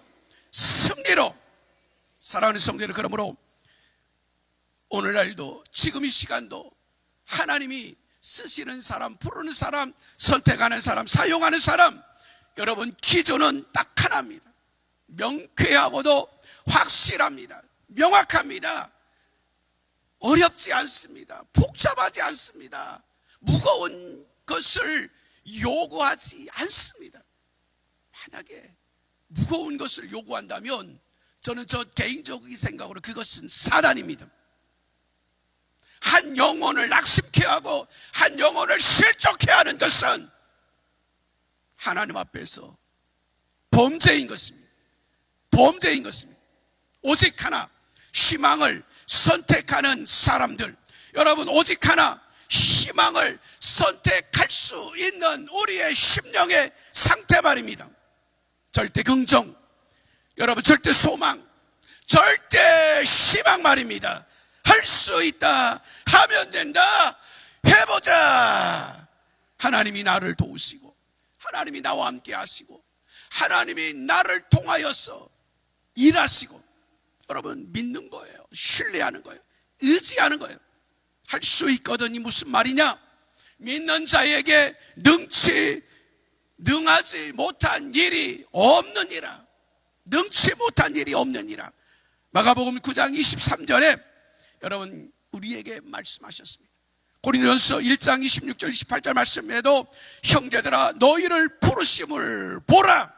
사랑하는 성도들, 그러므로 오늘날도 지금 이 시간도 하나님이 쓰시는 사람, 부르는 사람, 선택하는 사람, 사용하는 사람, 여러분 기준은 딱 하나입니다. 명쾌하고도 확실합니다. 명확합니다. 어렵지 않습니다. 복잡하지 않습니다. 무거운 것을 요구하지 않습니다. 만약에 무거운 것을 요구한다면 저는 저 개인적인 생각으로 그것은 사단입니다. 한 영혼을 낙심케 하고 한 영혼을 실족케 하는 것은 하나님 앞에서 범죄인 것입니다. 범죄인 것입니다. 오직 하나 희망을 선택하는 사람들, 여러분 오직 하나 희망을 선택할 수 있는 우리의 심령의 상태 말입니다. 절대 긍정, 여러분 절대 소망, 절대 희망 말입니다. 할 수 있다, 하면 된다, 해보자. 하나님이 나를 도우시고 하나님이 나와 함께 하시고 하나님이 나를 통하여서 일하시고, 여러분 믿는 거예요. 신뢰하는 거예요. 의지하는 거예요. 할 수 있거든이 무슨 말이냐? 믿는 자에게 능하지 못한 일이 없느니라. 능치 못한 일이 없느니라. 마가복음 9장 23절에 여러분 우리에게 말씀하셨습니다. 고린도전서 1장 26절 28절 말씀에도 형제들아 너희를 부르심을 보라.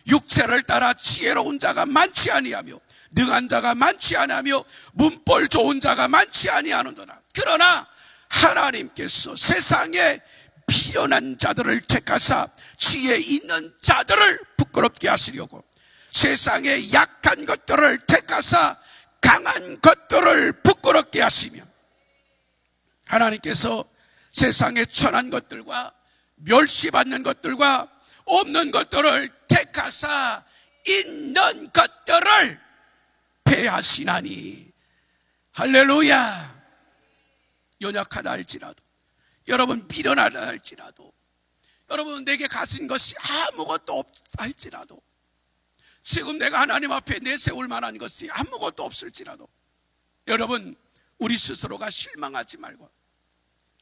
육체를 따라 지혜로운 자가 많지 아니하며 능한 자가 많지 아니하며 문벌 좋은 자가 많지 아니하는도다. 그러나 하나님께서 세상에 비련한 자들을 택하사 지혜 있는 자들을 부끄럽게 하시려고 세상의 약한 것들을 택하사 강한 것들을 부끄럽게 하시며, 하나님께서 세상의 천한 것들과 멸시받는 것들과 없는 것들을 택하사 있는 것들을 패하시나니. 할렐루야. 연약하다 할지라도, 여러분 미련하다 할지라도, 여러분 내게 가진 것이 아무것도 없다 할지라도, 지금 내가 하나님 앞에 내세울 만한 것이 아무것도 없을지라도, 여러분 우리 스스로가 실망하지 말고,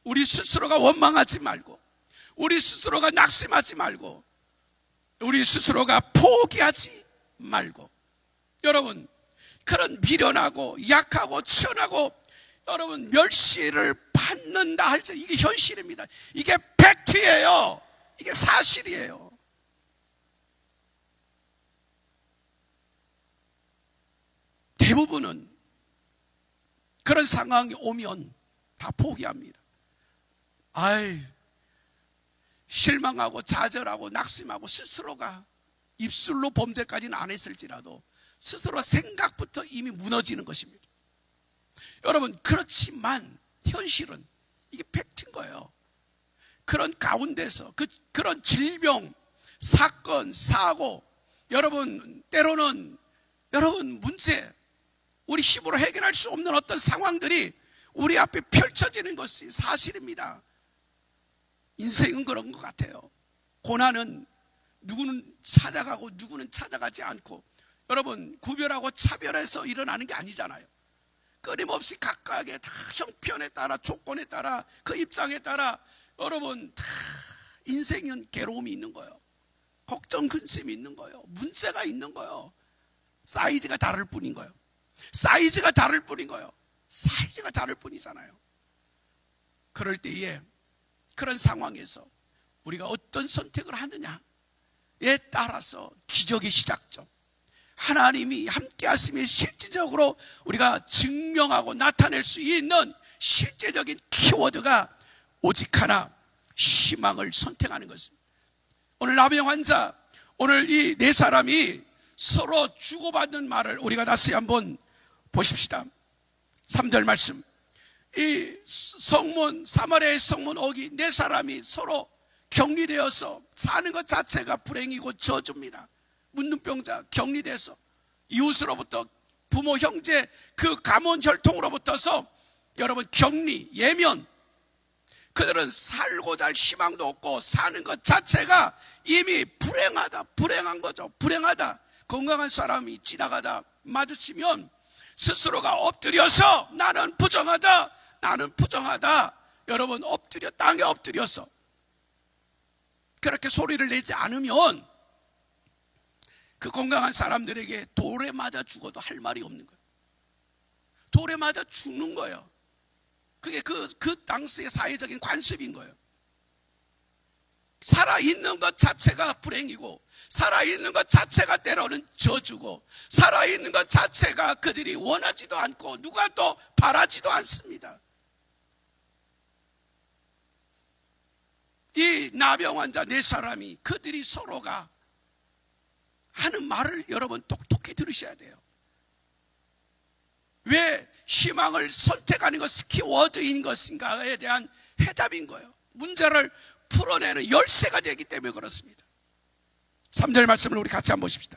우리 스스로가 원망하지 말고, 우리 스스로가 낙심하지 말고, 우리 스스로가 포기하지 말고, 여러분 그런 미련하고 약하고 천하고 여러분 멸시를 받는다 할지, 이게 현실입니다. 이게 팩트예요. 이게 사실이에요. 대부분은 그런 상황이 오면 다 포기합니다. 아이, 실망하고 좌절하고 낙심하고 스스로가 입술로 범죄까지는 안 했을지라도 스스로 생각부터 이미 무너지는 것입니다. 여러분 그렇지만 현실은 이게 팩트인 거예요. 그런 가운데서 그런 질병, 사건, 사고, 여러분 때로는 여러분 문제, 우리 힘으로 해결할 수 없는 어떤 상황들이 우리 앞에 펼쳐지는 것이 사실입니다. 인생은 그런 것 같아요. 고난은 누구는 찾아가고 누구는 찾아가지 않고, 여러분 구별하고 차별해서 일어나는 게 아니잖아요. 끊임없이 각각의 다 형편에 따라, 조건에 따라, 그 입장에 따라 여러분 다 인생은 괴로움이 있는 거예요. 걱정, 근심이 있는 거예요. 문제가 있는 거예요. 사이즈가 다를 뿐인 거예요. 사이즈가 다를 뿐인 거예요. 사이즈가 다를 뿐이잖아요. 그럴 때에 그런 상황에서 우리가 어떤 선택을 하느냐에 따라서 기적의 시작점, 하나님이 함께 하심이 실질적으로 우리가 증명하고 나타낼 수 있는 실제적인 키워드가 오직 하나, 희망을 선택하는 것입니다. 오늘 나병 환자, 오늘 이 네 사람이 서로 주고받는 말을 우리가 다시 한번 보십시다. 3절 말씀, 이 성문, 사마리아의 성문 어기 네 사람이 서로 격리되어서 사는 것 자체가 불행이고 저주입니다. 문둥병자 격리돼서 이웃으로부터, 부모, 형제, 그 가문 혈통으로부터서 여러분 격리, 예면, 그들은 살고자 할 희망도 없고 사는 것 자체가 이미 불행하다, 불행한 거죠. 불행하다. 건강한 사람이 지나가다 마주치면 스스로가 엎드려서 나는 부정하다, 나는 부정하다, 여러분 엎드려, 땅에 엎드려서 그렇게 소리를 내지 않으면 그 건강한 사람들에게 돌에 맞아 죽어도 할 말이 없는 거예요. 돌에 맞아 죽는 거예요. 그게 그 당시의 사회적인 관습인 거예요. 살아있는 것 자체가 불행이고, 살아있는 것 자체가 때로는 저주고, 살아있는 것 자체가 그들이 원하지도 않고 누가 또 바라지도 않습니다. 이 나병 환자 네 사람이, 그들이 서로가 하는 말을 여러분 똑똑히 들으셔야 돼요. 왜 희망을 선택하는 것이 키워드인 것인가에 대한 해답인 거예요. 문제를 풀어내는 열쇠가 되기 때문에 그렇습니다. 3절 말씀을 우리 같이 한번 보십시다.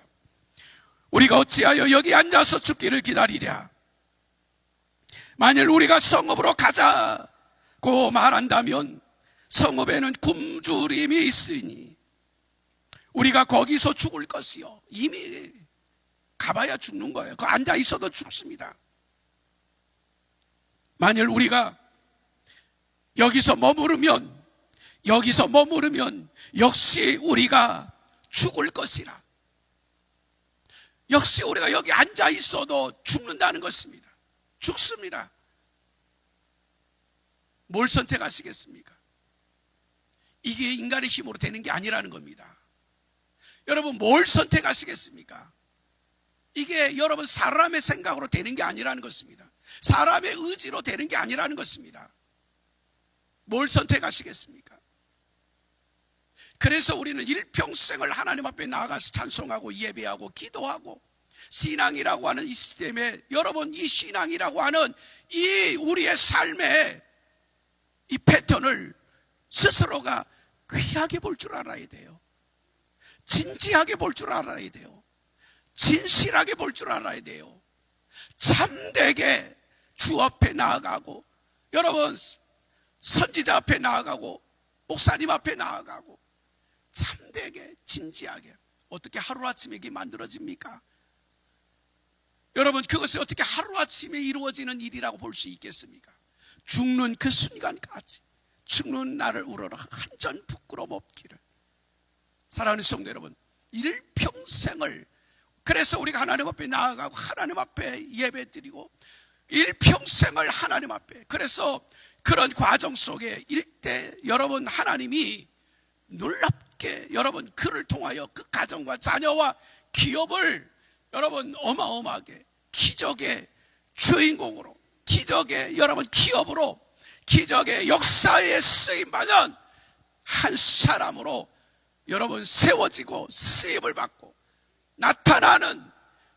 우리가 어찌하여 여기 앉아서 죽기를 기다리랴. 만일 우리가 성읍으로 가자고 말한다면 성읍에는 굶주림이 있으니 우리가 거기서 죽을 것이요. 이미 가봐야 죽는 거예요. 그 앉아 있어도 죽습니다. 만일 우리가 여기서 머무르면 역시 우리가 죽을 것이라. 역시 우리가 여기 앉아 있어도 죽는다는 것입니다. 죽습니다. 뭘 선택하시겠습니까? 이게 인간의 힘으로 되는 게 아니라는 겁니다. 여러분 뭘 선택하시겠습니까? 이게 여러분 사람의 생각으로 되는 게 아니라는 것입니다. 사람의 의지로 되는 게 아니라는 것입니다. 뭘 선택하시겠습니까? 그래서 우리는 일평생을 하나님 앞에 나아가서 찬송하고 예배하고 기도하고, 신앙이라고 하는 이 시스템에, 여러분, 이 신앙이라고 하는 이 우리의 삶의 이 패턴을 스스로가 귀하게 볼 줄 알아야 돼요. 진지하게 볼 줄 알아야 돼요. 진실하게 볼 줄 알아야 돼요. 참되게 주 앞에 나아가고, 여러분, 선지자 앞에 나아가고, 목사님 앞에 나아가고, 참되게 진지하게. 어떻게 하루아침에 이게 만들어집니까? 여러분, 그것이 어떻게 하루아침에 이루어지는 일이라고 볼 수 있겠습니까? 죽는 그 순간까지, 죽는 나를 우러러 한 점 부끄럼 없기를. 사랑하는 성도 여러분, 일평생을, 그래서 우리가 하나님 앞에 나아가고 하나님 앞에 예배드리고 일평생을 하나님 앞에, 그래서 그런 과정 속에 일대 여러분, 하나님이 놀랍게 여러분 그를 통하여 그 가정과 자녀와 기업을 여러분 어마어마하게 기적의 주인공으로, 기적의 여러분 기업으로, 기적의 역사에 쓰임받은 한 사람으로 여러분 세워지고 쓰임을 받고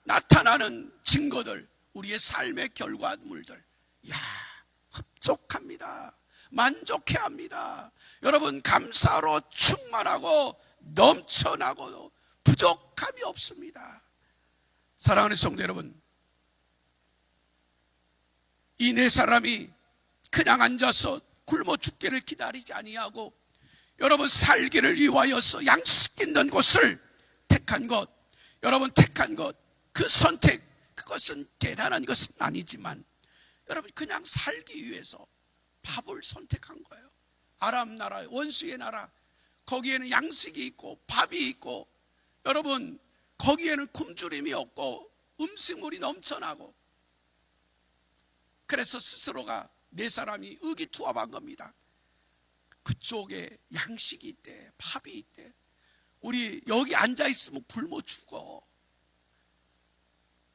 나타나는 증거들, 우리의 삶의 결과물들, 야, 흡족합니다. 만족해합니다. 여러분, 감사로 충만하고 넘쳐나고 부족함이 없습니다. 사랑하는 성도 여러분, 이 네 사람이 그냥 앉아서 굶어 죽기를 기다리지 아니하고 여러분 살기를 위하여서 양식 있는 곳을 택한 것, 여러분 택한 것, 그 선택, 그것은 대단한 것은 아니지만 여러분 그냥 살기 위해서 밥을 선택한 거예요. 아람 나라, 원수의 나라, 거기에는 양식이 있고 밥이 있고 여러분 거기에는 굶주림이 없고 음식물이 넘쳐나고, 그래서 스스로가 네 사람이 의기투합한 겁니다. 그쪽에 양식이 있대, 밥이 있대. 우리 여기 앉아있으면 굶어 죽어.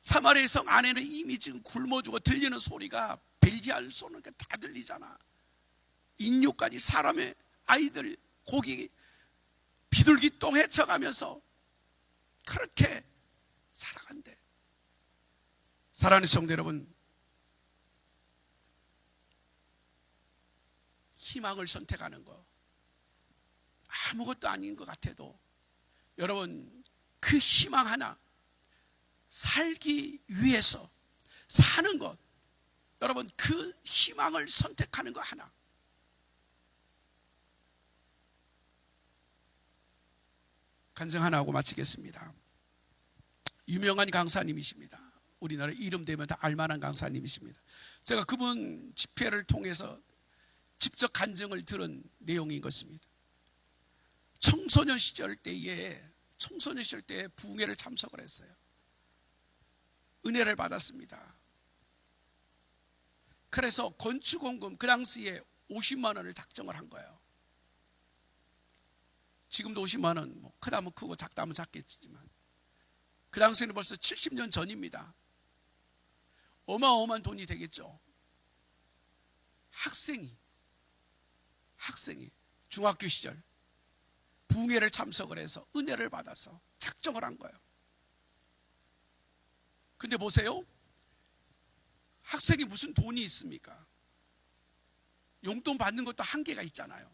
사마리아 성 안에는 이미 지금 굶어 죽어. 들리는 소리가 벨기알 쏘는 게 다 들리잖아. 인류까지, 사람의 아이들 고기 비둘기 똥 헤쳐가면서 그렇게 살아간대. 사랑하는 성도 여러분, 희망을 선택하는 거 아무것도 아닌 것 같아도 여러분 그 희망 하나, 살기 위해서 사는 것, 여러분 그 희망을 선택하는 거 하나, 간증 하나 하고 마치겠습니다. 유명한 강사님이십니다. 우리나라 이름 되면 다 알만한 강사님이십니다. 제가 그분 집회를 통해서 직접 간증을 들은 내용인 것입니다. 청소년 시절 때에 부흥회를 참석을 했어요. 은혜를 받았습니다. 그래서 건축원금 그 당시에 50만 원을 작정을 한 거예요. 지금도 50만 원, 뭐 크다면 크고 작다면 작겠지만 그 당시에는 벌써 70년 전입니다. 어마어마한 돈이 되겠죠. 학생이 중학교 시절 부흥회를 참석을 해서 은혜를 받아서 작정을 한 거예요. 근데 보세요, 학생이 무슨 돈이 있습니까? 용돈 받는 것도 한계가 있잖아요.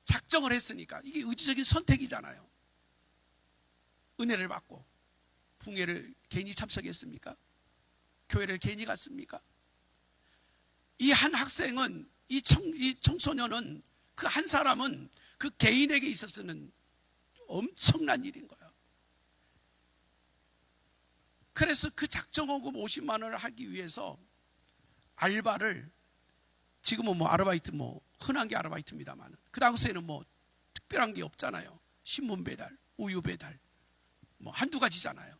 작정을 했으니까 이게 의지적인 선택이잖아요. 은혜를 받고 부흥회를 괜히 참석했습니까? 교회를 괜히 갔습니까? 이 한 학생은, 이 청소년은, 그 한 사람은 그 개인에게 있어서는 엄청난 일인 거예요. 그래서 그 작정원금 50만 원을 하기 위해서 알바를, 지금은 뭐 아르바이트 뭐 흔한 게 아르바이트입니다만 그 당시에는 뭐 특별한 게 없잖아요. 신문 배달, 우유 배달 뭐 한두 가지잖아요.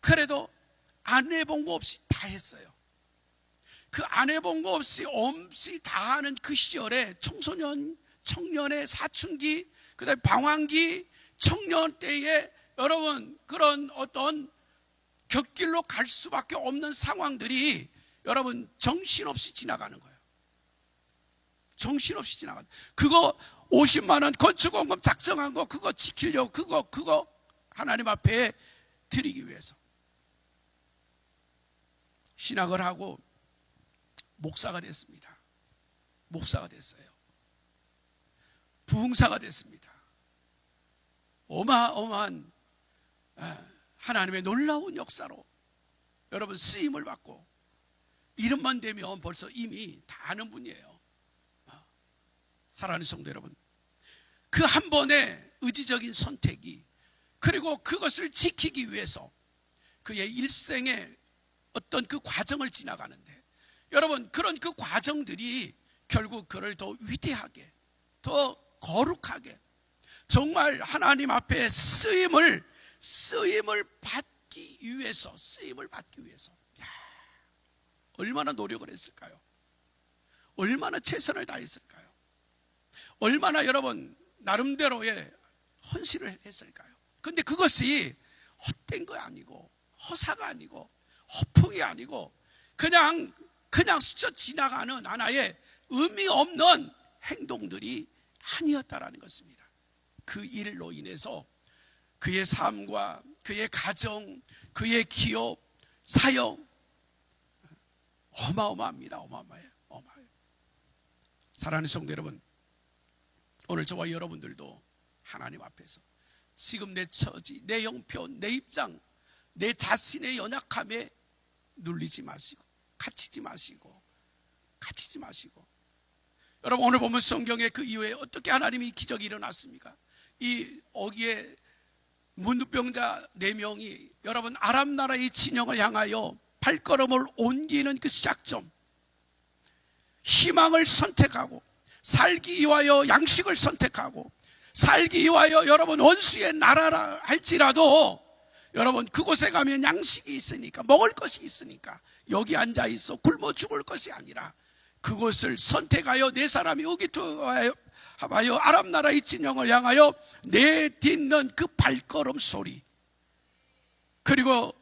그래도 안 해본 거 없이 다 했어요. 그 안 해본 거 없이 다 하는 그 시절에 청년의 사춘기, 그다음에 방황기, 청년 때에 여러분 그런 어떤 곁길로 갈 수밖에 없는 상황들이 여러분 정신없이 지나가는 거예요. 정신없이 지나간. 그거 50만 원 건축원금 작성한 거 그거 지키려고 그거 하나님 앞에 드리기 위해서 신학을 하고 목사가 됐습니다. 목사가 됐어요. 부흥사가 됐습니다. 어마어마한 하나님의 놀라운 역사로 여러분 쓰임을 받고 이름만 되면 벌써 이미 다 아는 분이에요. 사랑하는 성도 여러분, 그 한 번의 의지적인 선택이 그리고 그것을 지키기 위해서 그의 일생의 어떤 그 과정을 지나가는데 여러분 그런 그 과정들이 결국 그를 더 위대하게 더 거룩하게 정말 하나님 앞에 쓰임을 받기 위해서 야, 얼마나 노력을 했을까요? 얼마나 최선을 다했을까요? 얼마나 여러분 나름대로의 헌신을 했을까요? 근데 그것이 헛된 거 아니고 허사가 아니고 허풍이 아니고 그냥 스쳐 지나가는 하나의 의미 없는 행동들이 아니었다라는 것입니다. 그 일로 인해서 그의 삶과 그의 가정, 그의 기업, 사역 어마어마합니다. 어마어마해요. 사랑하는 성도 여러분, 오늘 저와 여러분들도 하나님 앞에서 지금 내 처지, 내 형편, 내 입장, 내 자신의 연약함에 눌리지 마시고 갇히지 마시고 여러분 오늘 보면 성경에 그 이후에 어떻게 하나님이 기적이 일어났습니까? 이 어기의 문둥병자 4명이 여러분 아람 나라의 진영을 향하여 발걸음을 옮기는 그 시작점, 희망을 선택하고 살기 위하여 양식을 선택하고 살기 위하여 여러분 원수의 나라라 할지라도 여러분 그곳에 가면 양식이 있으니까 먹을 것이 있으니까 여기 앉아 있어 굶어 죽을 것이 아니라 그곳을 선택하여 네 사람이 의기투합하여 아람 나라의 진영을 향하여 내딛는 그 발걸음 소리, 그리고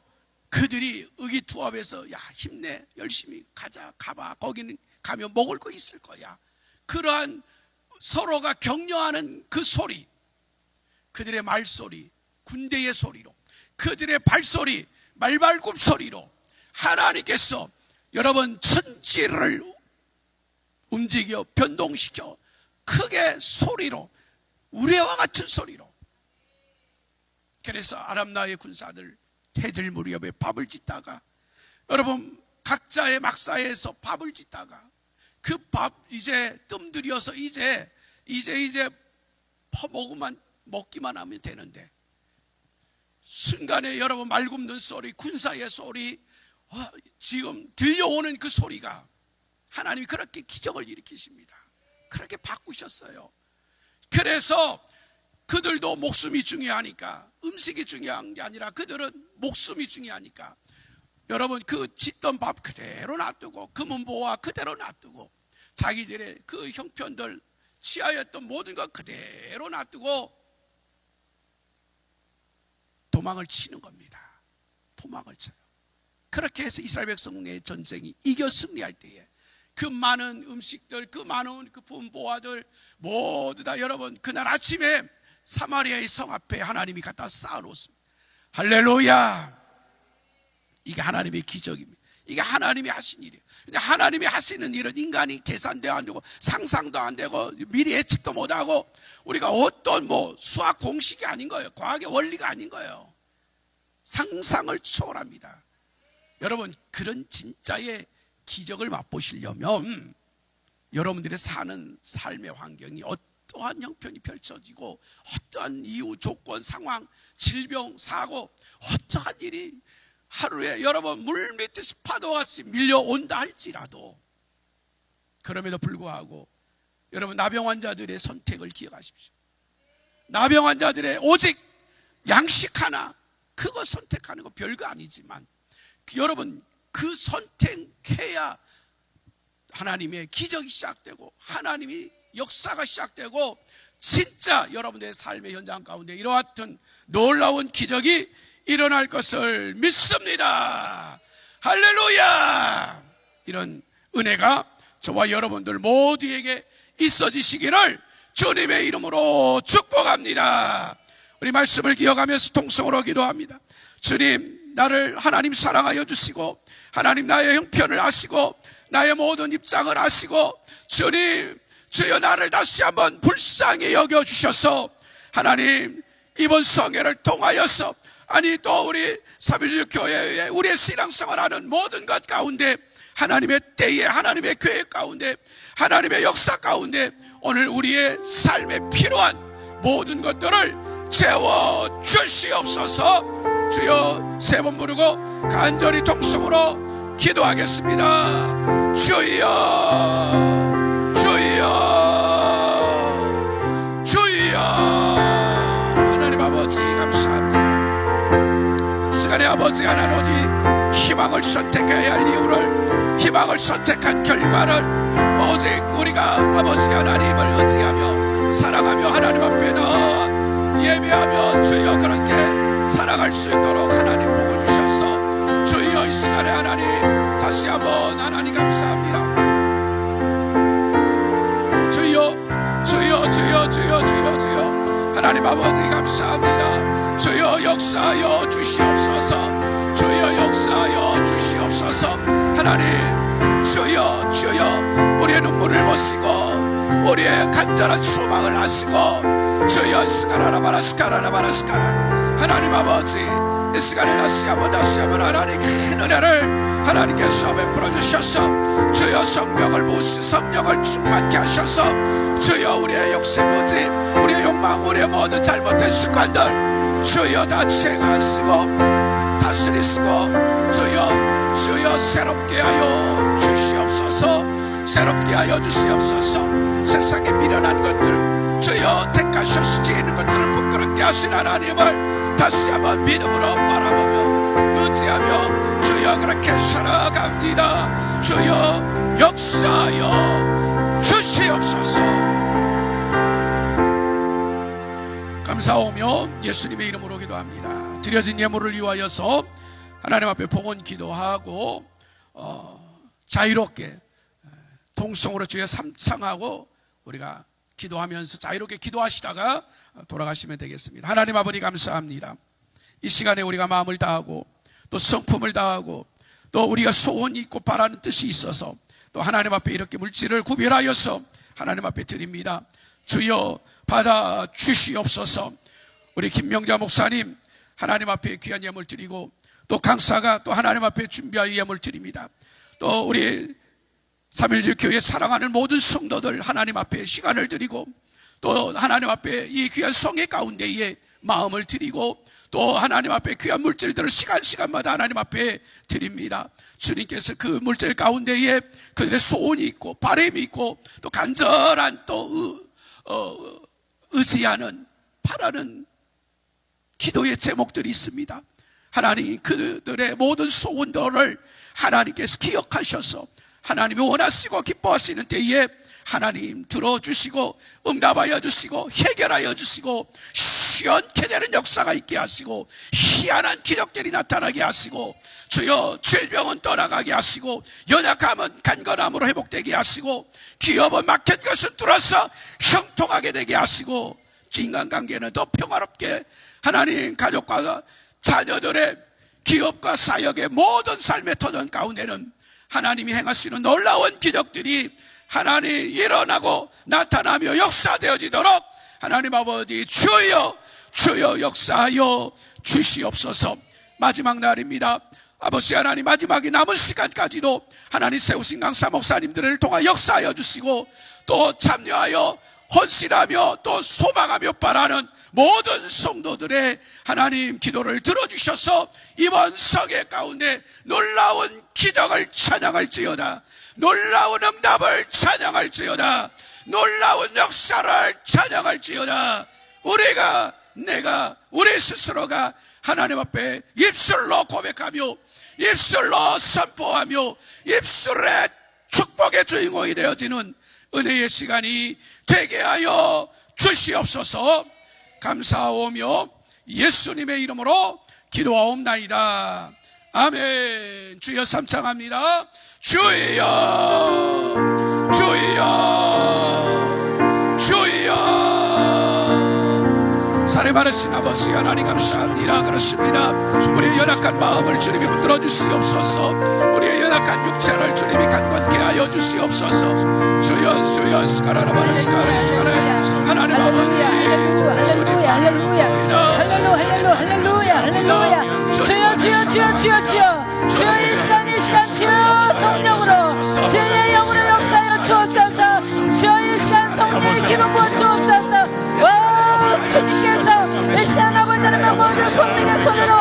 그들이 의기투합해서 야 힘내 열심히 가봐 거기는 가면 먹을 거 있을 거야, 그러한 서로가 격려하는 그 소리, 그들의 말소리 군대의 소리로 그들의 발소리 말발굽 소리로 하나님께서 여러분 천지를 움직여 변동시켜 크게 소리로 우레와 같은 소리로. 그래서 아람나의 군사들 해질 무렵에 밥을 짓다가 여러분 각자의 막사에서 밥을 짓다가 그 밥 이제 뜸들여서 이제 먹기만 하면 되는데 순간에 여러분 말 굽는 소리, 군사의 소리, 지금 들려오는 그 소리가 하나님이 그렇게 기적을 일으키십니다. 그렇게 바꾸셨어요. 그래서 그들도 목숨이 중요하니까 음식이 중요한 게 아니라 그들은 목숨이 중요하니까 여러분 그 짓던 밥 그대로 놔두고 금은보화 그대로 놔두고 자기들의 그 형편들 취하였던 모든 것 그대로 놔두고 도망을 치는 겁니다. 도망을 쳐요. 그렇게 해서 이스라엘 백성의 전쟁이 이겨 승리할 때에 그 많은 음식들, 그 많은 그 분보화들 모두 다 여러분 그날 아침에 사마리아의 성 앞에 하나님이 갖다 쌓아놓습니다. 할렐루야! 이게 하나님의 기적입니다. 이게 하나님이 하신 일이에요. 하나님이 하시는 일은 인간이 계산도 안 되고 상상도 안 되고 미리 예측도 못하고 우리가 어떤 수학 공식이 아닌 거예요. 과학의 원리가 아닌 거예요. 상상을 초월합니다. 여러분 그런 진짜의 기적을 맛보시려면 여러분들의 사는 삶의 환경이 어떠한 형편이 펼쳐지고 어떠한 이유, 조건, 상황, 질병, 사고 어떠한 일이 하루에 여러분 물밑에서 파도같이 밀려온다 할지라도 그럼에도 불구하고 여러분 나병 환자들의 선택을 기억하십시오. 나병 환자들의 오직 양식 하나 그거 선택하는 거 별거 아니지만 여러분 그 선택해야 하나님의 기적이 시작되고 하나님이 역사가 시작되고 진짜 여러분의 삶의 현장 가운데 이러한 놀라운 기적이 일어날 것을 믿습니다. 할렐루야! 이런 은혜가 저와 여러분들 모두에게 있어지시기를 주님의 이름으로 축복합니다. 우리 말씀을 기억하면서 통성으로 기도합니다. 주님, 나를 하나님 사랑하여 주시고 하나님 나의 형편을 아시고 나의 모든 입장을 아시고 주님, 주여 나를 다시 한번 불쌍히 여겨주셔서 하나님 이번 성회를 통하여서 아니 또 우리 316 교회에 우리의 신앙생활하는 모든 것 가운데 하나님의 때에 하나님의 계획 가운데 하나님의 역사 가운데 오늘 우리의 삶에 필요한 모든 것들을 채워 주시옵소서. 주여 세 번 부르고 간절히 통성으로 기도하겠습니다. 주여 주여 주여. 하나님 아버지 감사합니다. 시간에 아버지 하나님 오직 희망을 선택해야 할 이유를 희망을 선택한 결과를 오직 우리가 아버지 하나님을 의지하며 사랑하며 하나님 앞에 나아 예배하며 주여 그렇게 살아갈 수 있도록 하나님 복을 주셔서 주여 이 시간에 하나님 다시 한번 하나님 감사합니다. 주여 주여 주여 주여 주여 주여 하나님 아버지 감사합니다. 주여 역사하여 주시옵소서. 주여 역사하여 주시옵소서. 하나님 주여 주여 우리의 눈물을 보시고 우리의 간절한 소망을 아시고 주여 스카라바라스카라바라스카라 하나님 아버지 이 시간에 다시 한번 하나님 큰 은혜를 하나님께서 베풀어 주셔서 주여 성령을 충만케 하셔서 주여 우리의 욕심무지 우리의 욕망 우리의 모든 잘못된 습관들 주여 다 제거하시고 다스리시고 주여 새롭게 하여 주시옵소서. 새롭게 하여 주시옵소서. 세상에 미련한 것들 주여 택하셔서 지는 것들을 부끄럽게 하신 하나님을 다시 한번 믿음으로 바라보며 의지하며 주여 그렇게 살아갑니다. 주여 역사하여 주시옵소서. 감사하며 예수님의 이름으로 기도합니다. 드려진 예물을 위하여서 하나님 앞에 봉헌 기도하고 자유롭게 통성으로 주여 삼창하고 우리가 기도하면서 자유롭게 기도하시다가 돌아가시면 되겠습니다. 하나님 아버지 감사합니다. 이 시간에 우리가 마음을 다하고 또 성품을 다하고 또 우리가 소원이 있고 바라는 뜻이 있어서 또 하나님 앞에 이렇게 물질을 구별하여서 하나님 앞에 드립니다. 주여 받아 주시옵소서. 우리 김명자 목사님 하나님 앞에 귀한 예물 드리고 또 강사가 또 하나님 앞에 준비할 예물 드립니다. 또 우리 316 교회 사랑하는 모든 성도들 하나님 앞에 시간을 드리고 또 하나님 앞에 이 귀한 성회 가운데에 마음을 드리고 또 하나님 앞에 귀한 물질들을 시간마다 하나님 앞에 드립니다. 주님께서 그 물질 가운데에 그들의 소원이 있고 바람이 있고 또 간절한 또 의지하는 바라는 기도의 제목들이 있습니다. 하나님 그들의 모든 소원들을 하나님께서 기억하셔서 하나님이 원하시고 기뻐하시는 때에 하나님 들어주시고 응답하여 주시고 해결하여 주시고 시원케 되는 역사가 있게 하시고 희한한 기적들이 나타나게 하시고 주여 질병은 떠나가게 하시고 연약함은 간건함으로 회복되게 하시고 기업은 막힌 것을 뚫어서 형통하게 되게 하시고 인간관계는 더 평화롭게 하나님 가족과 자녀들의 기업과 사역의 모든 삶의 터전 가운데는 하나님이 행하시는 놀라운 기적들이 하나님 일어나고 나타나며 역사되어지도록 하나님 아버지 주여 역사하여 주시옵소서. 마지막 날입니다. 아버지 하나님 마지막에 남은 시간까지도 하나님 세우신 강사 목사님들을 통하 역사하여 주시고 또 참여하여 헌신하며 또 소망하며 바라는 모든 성도들의 하나님 기도를 들어주셔서 이번 성회 가운데 놀라운 기적을 찬양할지어다. 놀라운 응답을 찬양할지어다. 놀라운 역사를 찬양할지어다. 우리 스스로가 하나님 앞에 입술로 고백하며 입술로 선포하며 입술의 축복의 주인공이 되어지는 은혜의 시간이 되게 하여 주시옵소서. 감사하오며 예수님의 이름으로 기도하옵나이다. 아멘. 주여 삼창합니다. 주여 주여 말하신 아버지 하나님 감사합니다. 그렇습니다. 우리의 연약한 마음을 주님이 붙들어 주시옵소서. 우리의 연약한 육체를 주님이 강건케 하여 주시옵소서. 주여 주여 스카라바라스카라스카라 하나님 아버지 할렐루야. 주여 이 시간 주여 성령으로 진리의 영으로 역사하여 주옵소서. 주여 이 시간 성령의 기름 부어 주옵소서. 주님께서 이 시간 아버지 하나님 모든 권능의 손으로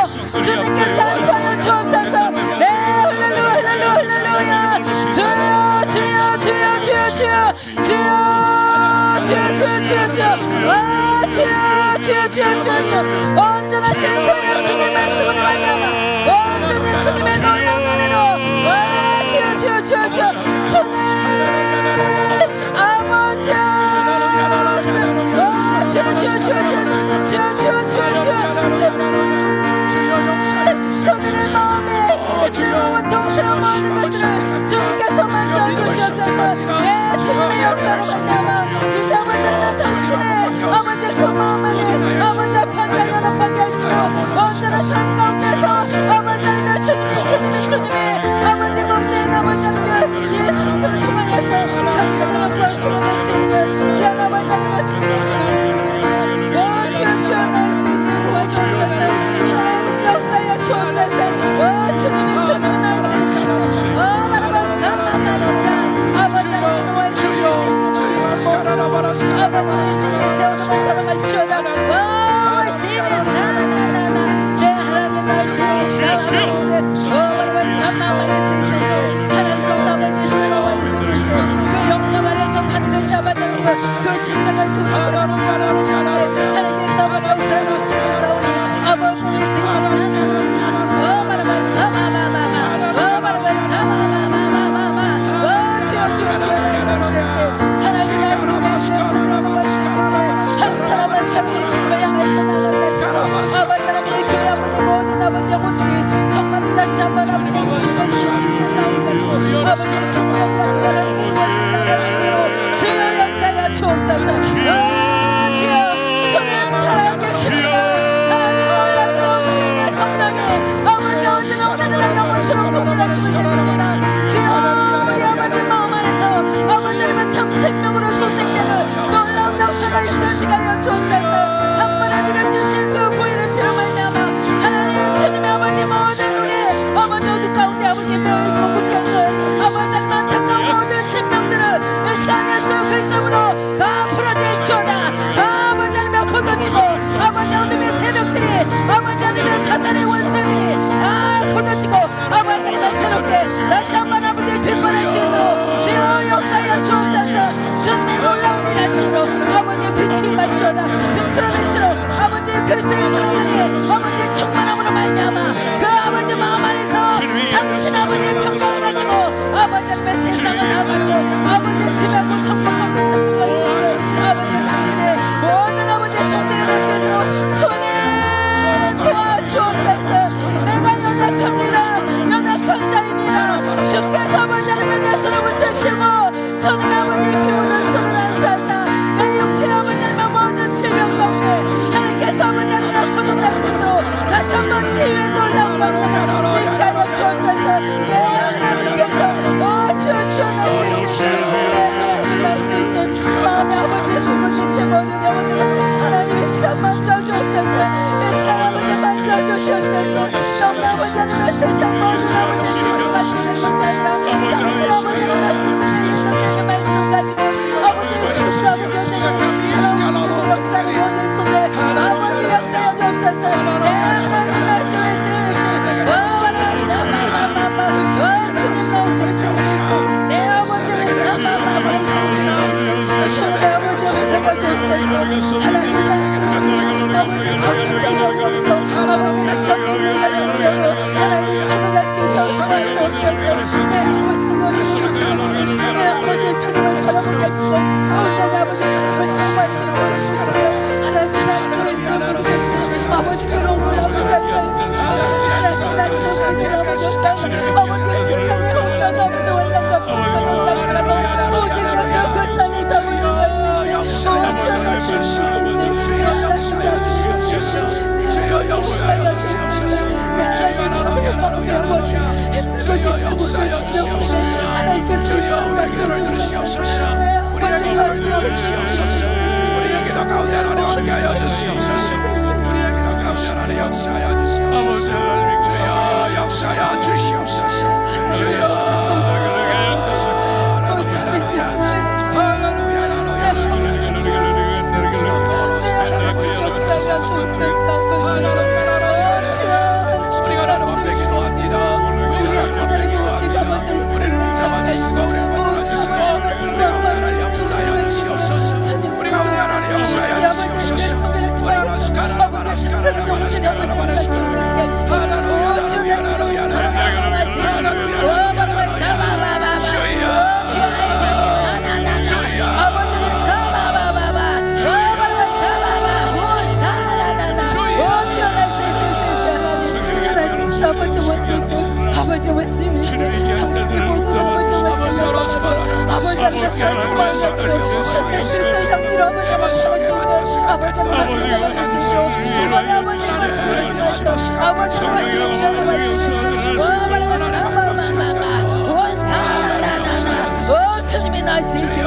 주님께서 안수하여 주옵소서. 네 할렐루야. 주여 언제나 신뢰하여 주님의 말씀으로 말미암아 온전히 주님의 놀라운 은혜로 주여 주님 아버지 저들의 마음에 주여 동스러운 모든 것들을 주님께서 만져주시옵소서. 내 주님의 역사로 만나마 이 자만들은 당신의 아버지 그 마음 안에 아버지 편자 연합하게 하시고 언제나 삶 가운데서 아버지 하나님 주님이 아버지 몸된 아버지 하나님 예수 성령을 통하여서 당신의 영광을 드러낼 수 있는 귀한 아버지 하나님 주님의 주여 나의 생생 도와주옵소서. 하나님 역사여 주옵소서. 주님은 나의 생생 바라바스 시간 아버지 하나님 너의 생생 아버지 생명 세우는 바라가 주어다. 생명 나나나나 내 하나님 나의 생명 바라바스 하나님께서 아버지 시간 너의 생명 그 영역 아래서 반드시 아버지 그 신장을 두고 하나님께서 아버지 역사하여 주시옵소서. 아버지 우리 생명 아버지 영혼들이 정말 다시 한번 아버지의 진리를 줄 수 있는 마음 가지고 아버지의 진정 가지고 하나님의 말씀 나갈 수 있도록 주여 역사하여 주옵소서. 주여 주님 살아계십니다. 하나님 놀랍도록 주님의 성령이 아버지 언제나 오늘이라 영원토록 동일하시고 있습니다. 주여 우리 아버지 마음 안에서 아버지님은 참 생명으로 소생되는 놀라운 역사가 있으시게 하여 주옵소서. 한 번에 드려주신 그 부인의 피로 말미암아 하나님 주님의 아버지 모든 우리 아버지 어둠 가운데 아버지 매일고 묶여있는 아버지 하나님 안타까운 모든 심령들은 이 시간 예수 그리스도로 다 풀어질지어다. 다 아버지 하나님 걷어지고 아버지 어둠의 세력들이 아버지 하나님의 사단의 원수들이 다 걷어지고 아버지 하나님 새롭게 다시 한번 아버지를 빛발할 수 있도록 주여 역사하여 주옵소서. 주님의 놀라운 일하심으로 아버지의 빛이 발지어다. 빛으로 아버지 그리스도의 사랑 안에 아버지의 충만함으로 말미암아 그 아버지 마음 안에서 당신 아버지의 평강 가지고 아버지 하나님의 세상을 나가고 아버지의 지배하고 정복하고 다스릴 수 있는 아버지 당신의 모든 아버지의 종들이 될 수 있도록 주님 도와주옵소서. 내가 연약한 자입니다. 주께서 아버지 하나님의 내 손을 붙드시고 주님의 아버지의 피부는 손을 안사사 내 육체의 아버지 하나님의 모든 질병 가운데 하나님께서 아버지 하나님을 거듭날 수 있도록 다시 한번 치유의 놀라운 역사가 이끌어 주옵소서. 내 하나님께서 주여 날 수 있음 마음의 아버지의 부모님체 모든 영혼들을 하나님의 시간 만져주옵소서. 이 시간 아버지 만져주시옵소서. 너무 아버지 하나님의 세상 모든 아버지의 지식 가지고 있는 것이 아니라 당신 아버지의 말씀 가지고 아버지의 지식과 아버지의 사랑의 역사를 모든 속에 아버지 역사여 주옵소서. 내 하나님 말씀을 주님 말씀 내 아버지를 주님의 아버지 역사가 주옵소서. 하나님 말씀을 아버지 감사드리고 아버지 다시 한번 올라가서 하나님 가능할 수 있도록 주옵소서. 내 아버지 너를 내 아버지 주님을 바라보게 하시고 온전히 아버지 주님을 사모할 수 있도록 주시며 하나님 말씀을 쓰고 계시고 아버지 그로움을 아버지 알게 주시고 하나님 말씀을 그들 아버지의 세상에 온갖 아버지 원래가 온갖 오직으로서 그 산에서 아버지가 있으세요. 주님을 주시옵소서. 내 하나님 역사하여 주옵소서. 내 하나님 저녁 배워보시 힘들고 지치고 계신 하나님께서 우리에게 주시옵소서. 내 아버지가 주시옵소서. 우리에게 더 가운데 하나님 함께하여 주시옵소서. 우리에게 더 가운데 하나님 역사하여 주시옵소서. 주여 역사하여 주시옵소서. 주여 우리가 나를 앞에 기도합니다. 우리를 잡아주시고 우리를 쓰고 우리가 하나님 역사하여 주시옵소서. 우리가 하나님 역사하여 주시옵소서. 우라라스카라 바라스카라 바라스카라 바라스카라 아버지 말씀이 당신의 모든 아버지 말씀을 아버지 앞에서 주만가지고 형님 아버지 말씀을 아버지 말씀이시오 주만이 아버지 말씀을 드렸어 아버지 말씀이시오 오 주님의 말씀이시오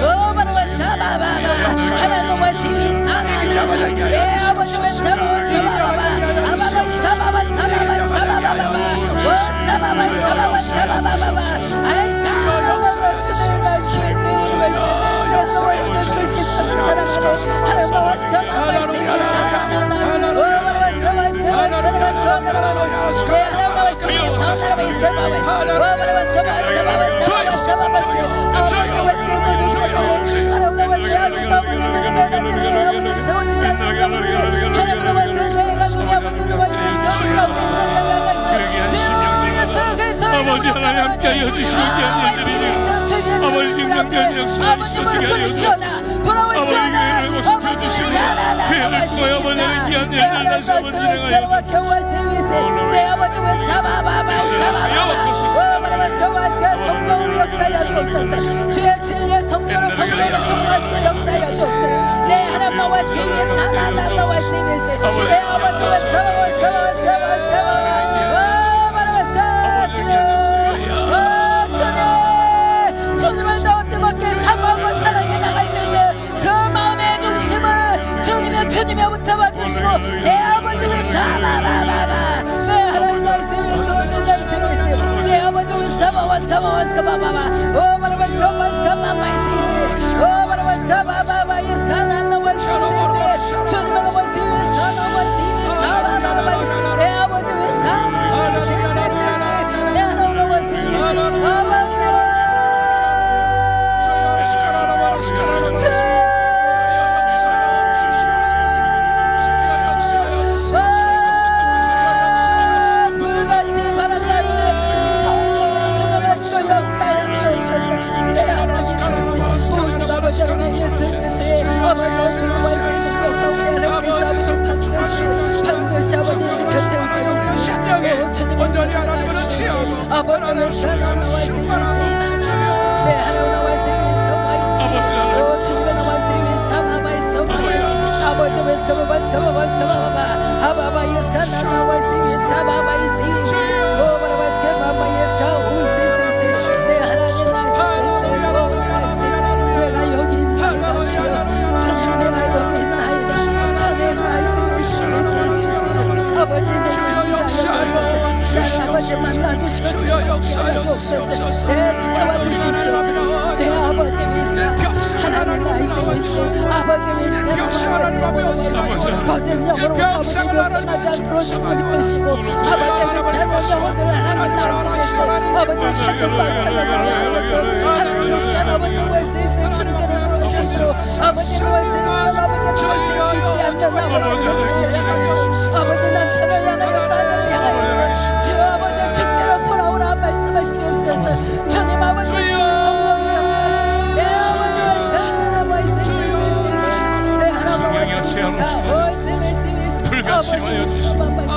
오 바라바스카바바바 하나님 말씀이시오 내 아버지 말씀이시오 아버지 하나님 함께하여 주시기 위한 아버지 증명된 역사를 있어지게 하여 주시옵소서. 아버지 교회를 회복시켜주시고 교회를 통하여 아버지의 귀한 일을 다시 한번 진행하여 주시옵소서. 내 아버지 성령으로 역사하여 주옵소서. 주의 진리의 성령으로 성령을 충만하시고 역사하여 주옵소서. 내 하나님 나와 세미에서 하나님 나와 세미에서 내 아버지 주님을 더 뜨겁게 사모하고 사랑해 나갈 수 있는 그 마음의 중심을 주님이 붙잡아 주시고 내 아버지 위해서 내 하나님 나의 세미에서 나의 세미에서 내 아버지 위해서 가바바바바바바바 오 바라바스카바스카바마이시시 오 바라바스카바바바이스카 나나와 시시시 주님의 나와 세미에서 나와 세미에서 가바바바이스 내 아버지 위해서 시시시 내 하나님 나와 세미에서 아버지 물같이 바람같이 성령으로 충만하시고 역사하여 주옵소서. 내 하나님 오직 아버지 하나님 예수 그리스도의 아버지 하나님 말씀이 가운데 하나님께서 반드시 아버지를 곁에 줄 믿습니다. 오 주님의 충만하시고 아버지 말씀 나와 있습니다. 내 하나님 나와 있습니다. 오 주님의 나와 있습니다. 아버지 웨스카바바스카바바스카바바 아바바 예스카 나나와 있습니다. 바바 이시 오 바라바스카 바바 예스카 오이시시시 내 하나님 나이시시 오 나이시 내가 여기 있나이다 주님 내가 여기 있나이다 주님 나이시시시시 아버지 내 인자여 주옵소서. 내 아버지 만나주시고 주님하여 주옵소서. 내 지켜봐 주십시오 주님. 내 아버지 위스 하나님 나이스 위스 아버지 위스가 나와서 거짓 영으로 아버지를 떠나지 않도록 주님을 믿으시고 아버지 위스의 영혼들 하나님 나이스 위스 아버지 사정과 찬양을 하셔서 하나님 위스가 아버지 위스 주님께로 들어오시기로 아버지 위스 아버지 위스 믿지 않는 아버지를 찬양하여서 아버지 남편을 향하여서 아들을 향하여서 주 아버지 주께로 돌아오라 말씀하시옵소서. 주님 아버지 주의 성령이 역사하시고 내 아버지 말씀 내 하나님 말씀 불같이 하여 주시고 아버지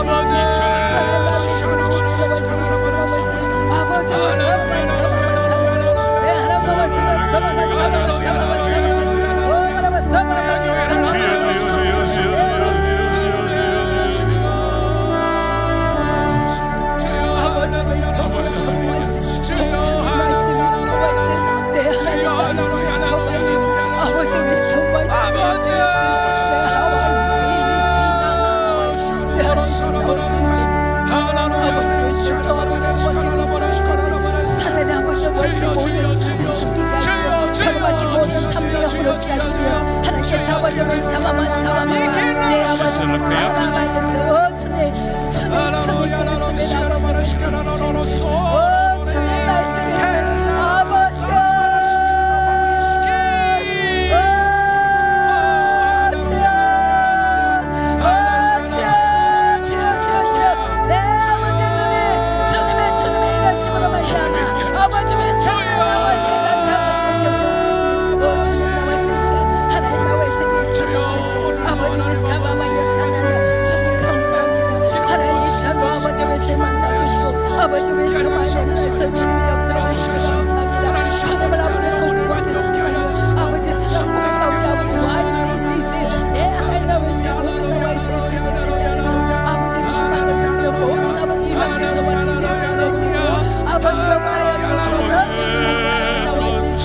어떻게 하시며 하나님께서 아버지 스카바마스카바마 내 아버지 스카바마마이스 주님 그렇습니다 아버지 주님 말씀이세요 아버지 아버지 웨스터 마이너에서 주님의 역사해 주시면 감사합니다. 주님을 아버지 공급하겠습니다. 아버지 생각 고백 가운데 아버지 YCCC 내 하나님 나와있으니 모든 YCCC 아버지 주님을 믿는 모든 아버지 이방인으로 버티는 예수님 아버지 역사에 주셔서 주님 역사에 나와있으니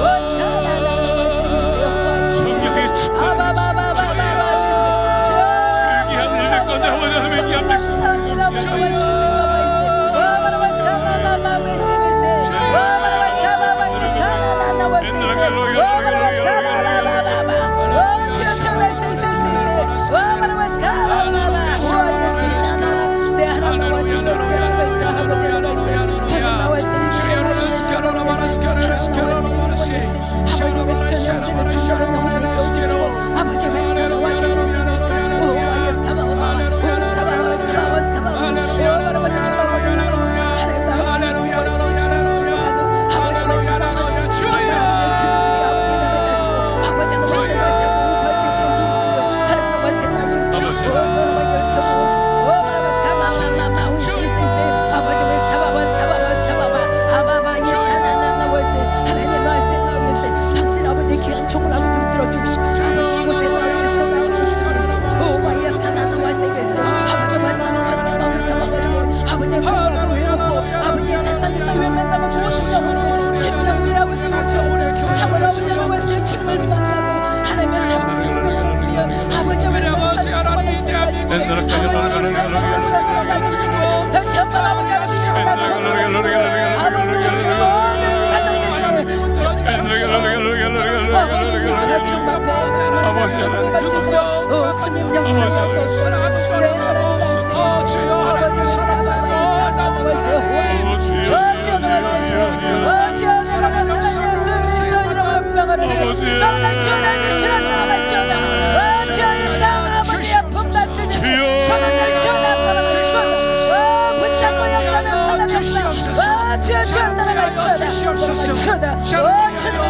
원사나나 YCCC 아바바바바바바 감사합니다. 주님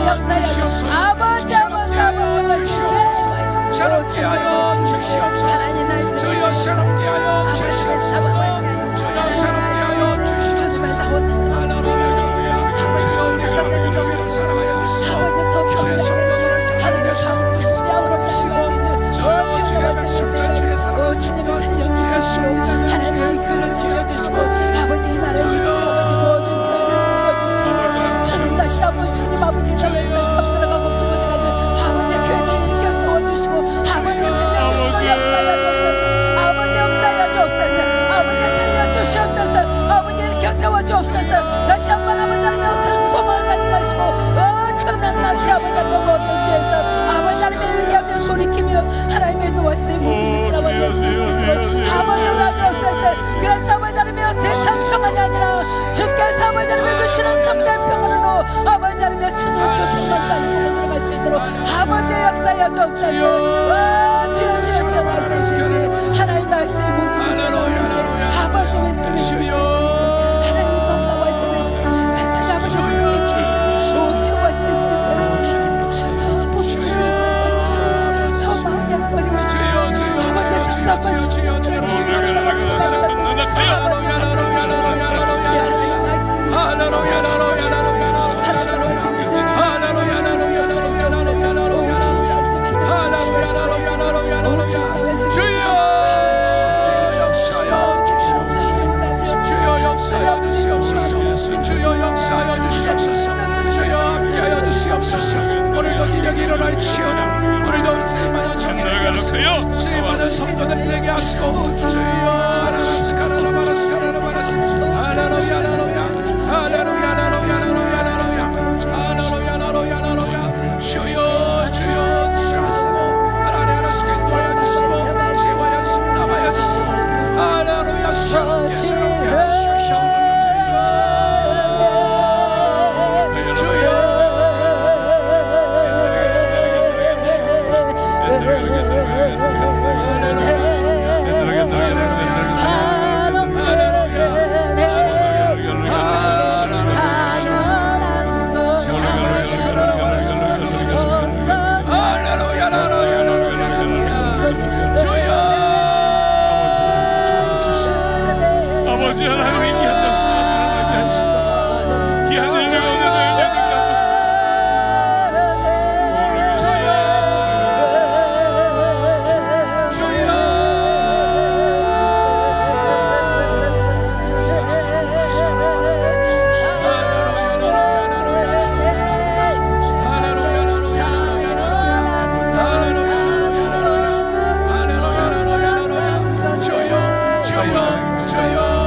역사에 아버지 하나님 그를 세워주시고 아버지 나를 이끌어 주님 다시 한번 주님 아버지 나를 잡들어가고 주어지가는 아버지 교회를 일으켜 세워주시고 아버지 살려주시고 역사여 주옵소서 아버지 살려주시옵소서 아버지 일으켜 세워주옵소서 다시 한번 아버지 하나님 소망을 가지 마시고 천한 납치 아버지 하나님 모든 죄에서 아버지 하나님의 위대하면 돌이키며 하나님의 노하스의 모든 것을 아버지 수 있도록 아버지 도와주옵소서 그래서 아버지 하나님 세상 평안이 아니라 주께서 아버지 하나님 주시는 참된 평안으로 아버지 하나님 주님의 평안 땅에 들어갈 수 있도록 아버지의 역사여 주옵소서 주여 주여 주여 나이스 하나님 나이스 모든 것을 나이스 아버지 말씀이 하나님 너무나 말씀이 세상에 아버지 하나님 주와 있으소서 저 부모님을 보여주시고 저 마음에 버리고 아버지 답답한 시간을 주시고 오늘도 기적이 일어날지어다. 오늘도 세마다 정리되게 하시고 세마다 성도들 내게 하시고 주여 아라스카라바라스카라바라스 할렐루야 할렐루야 할렐루야 할렐루야 할렐루야 할렐루야 할렐루야 할렐루야 주여 주여 주여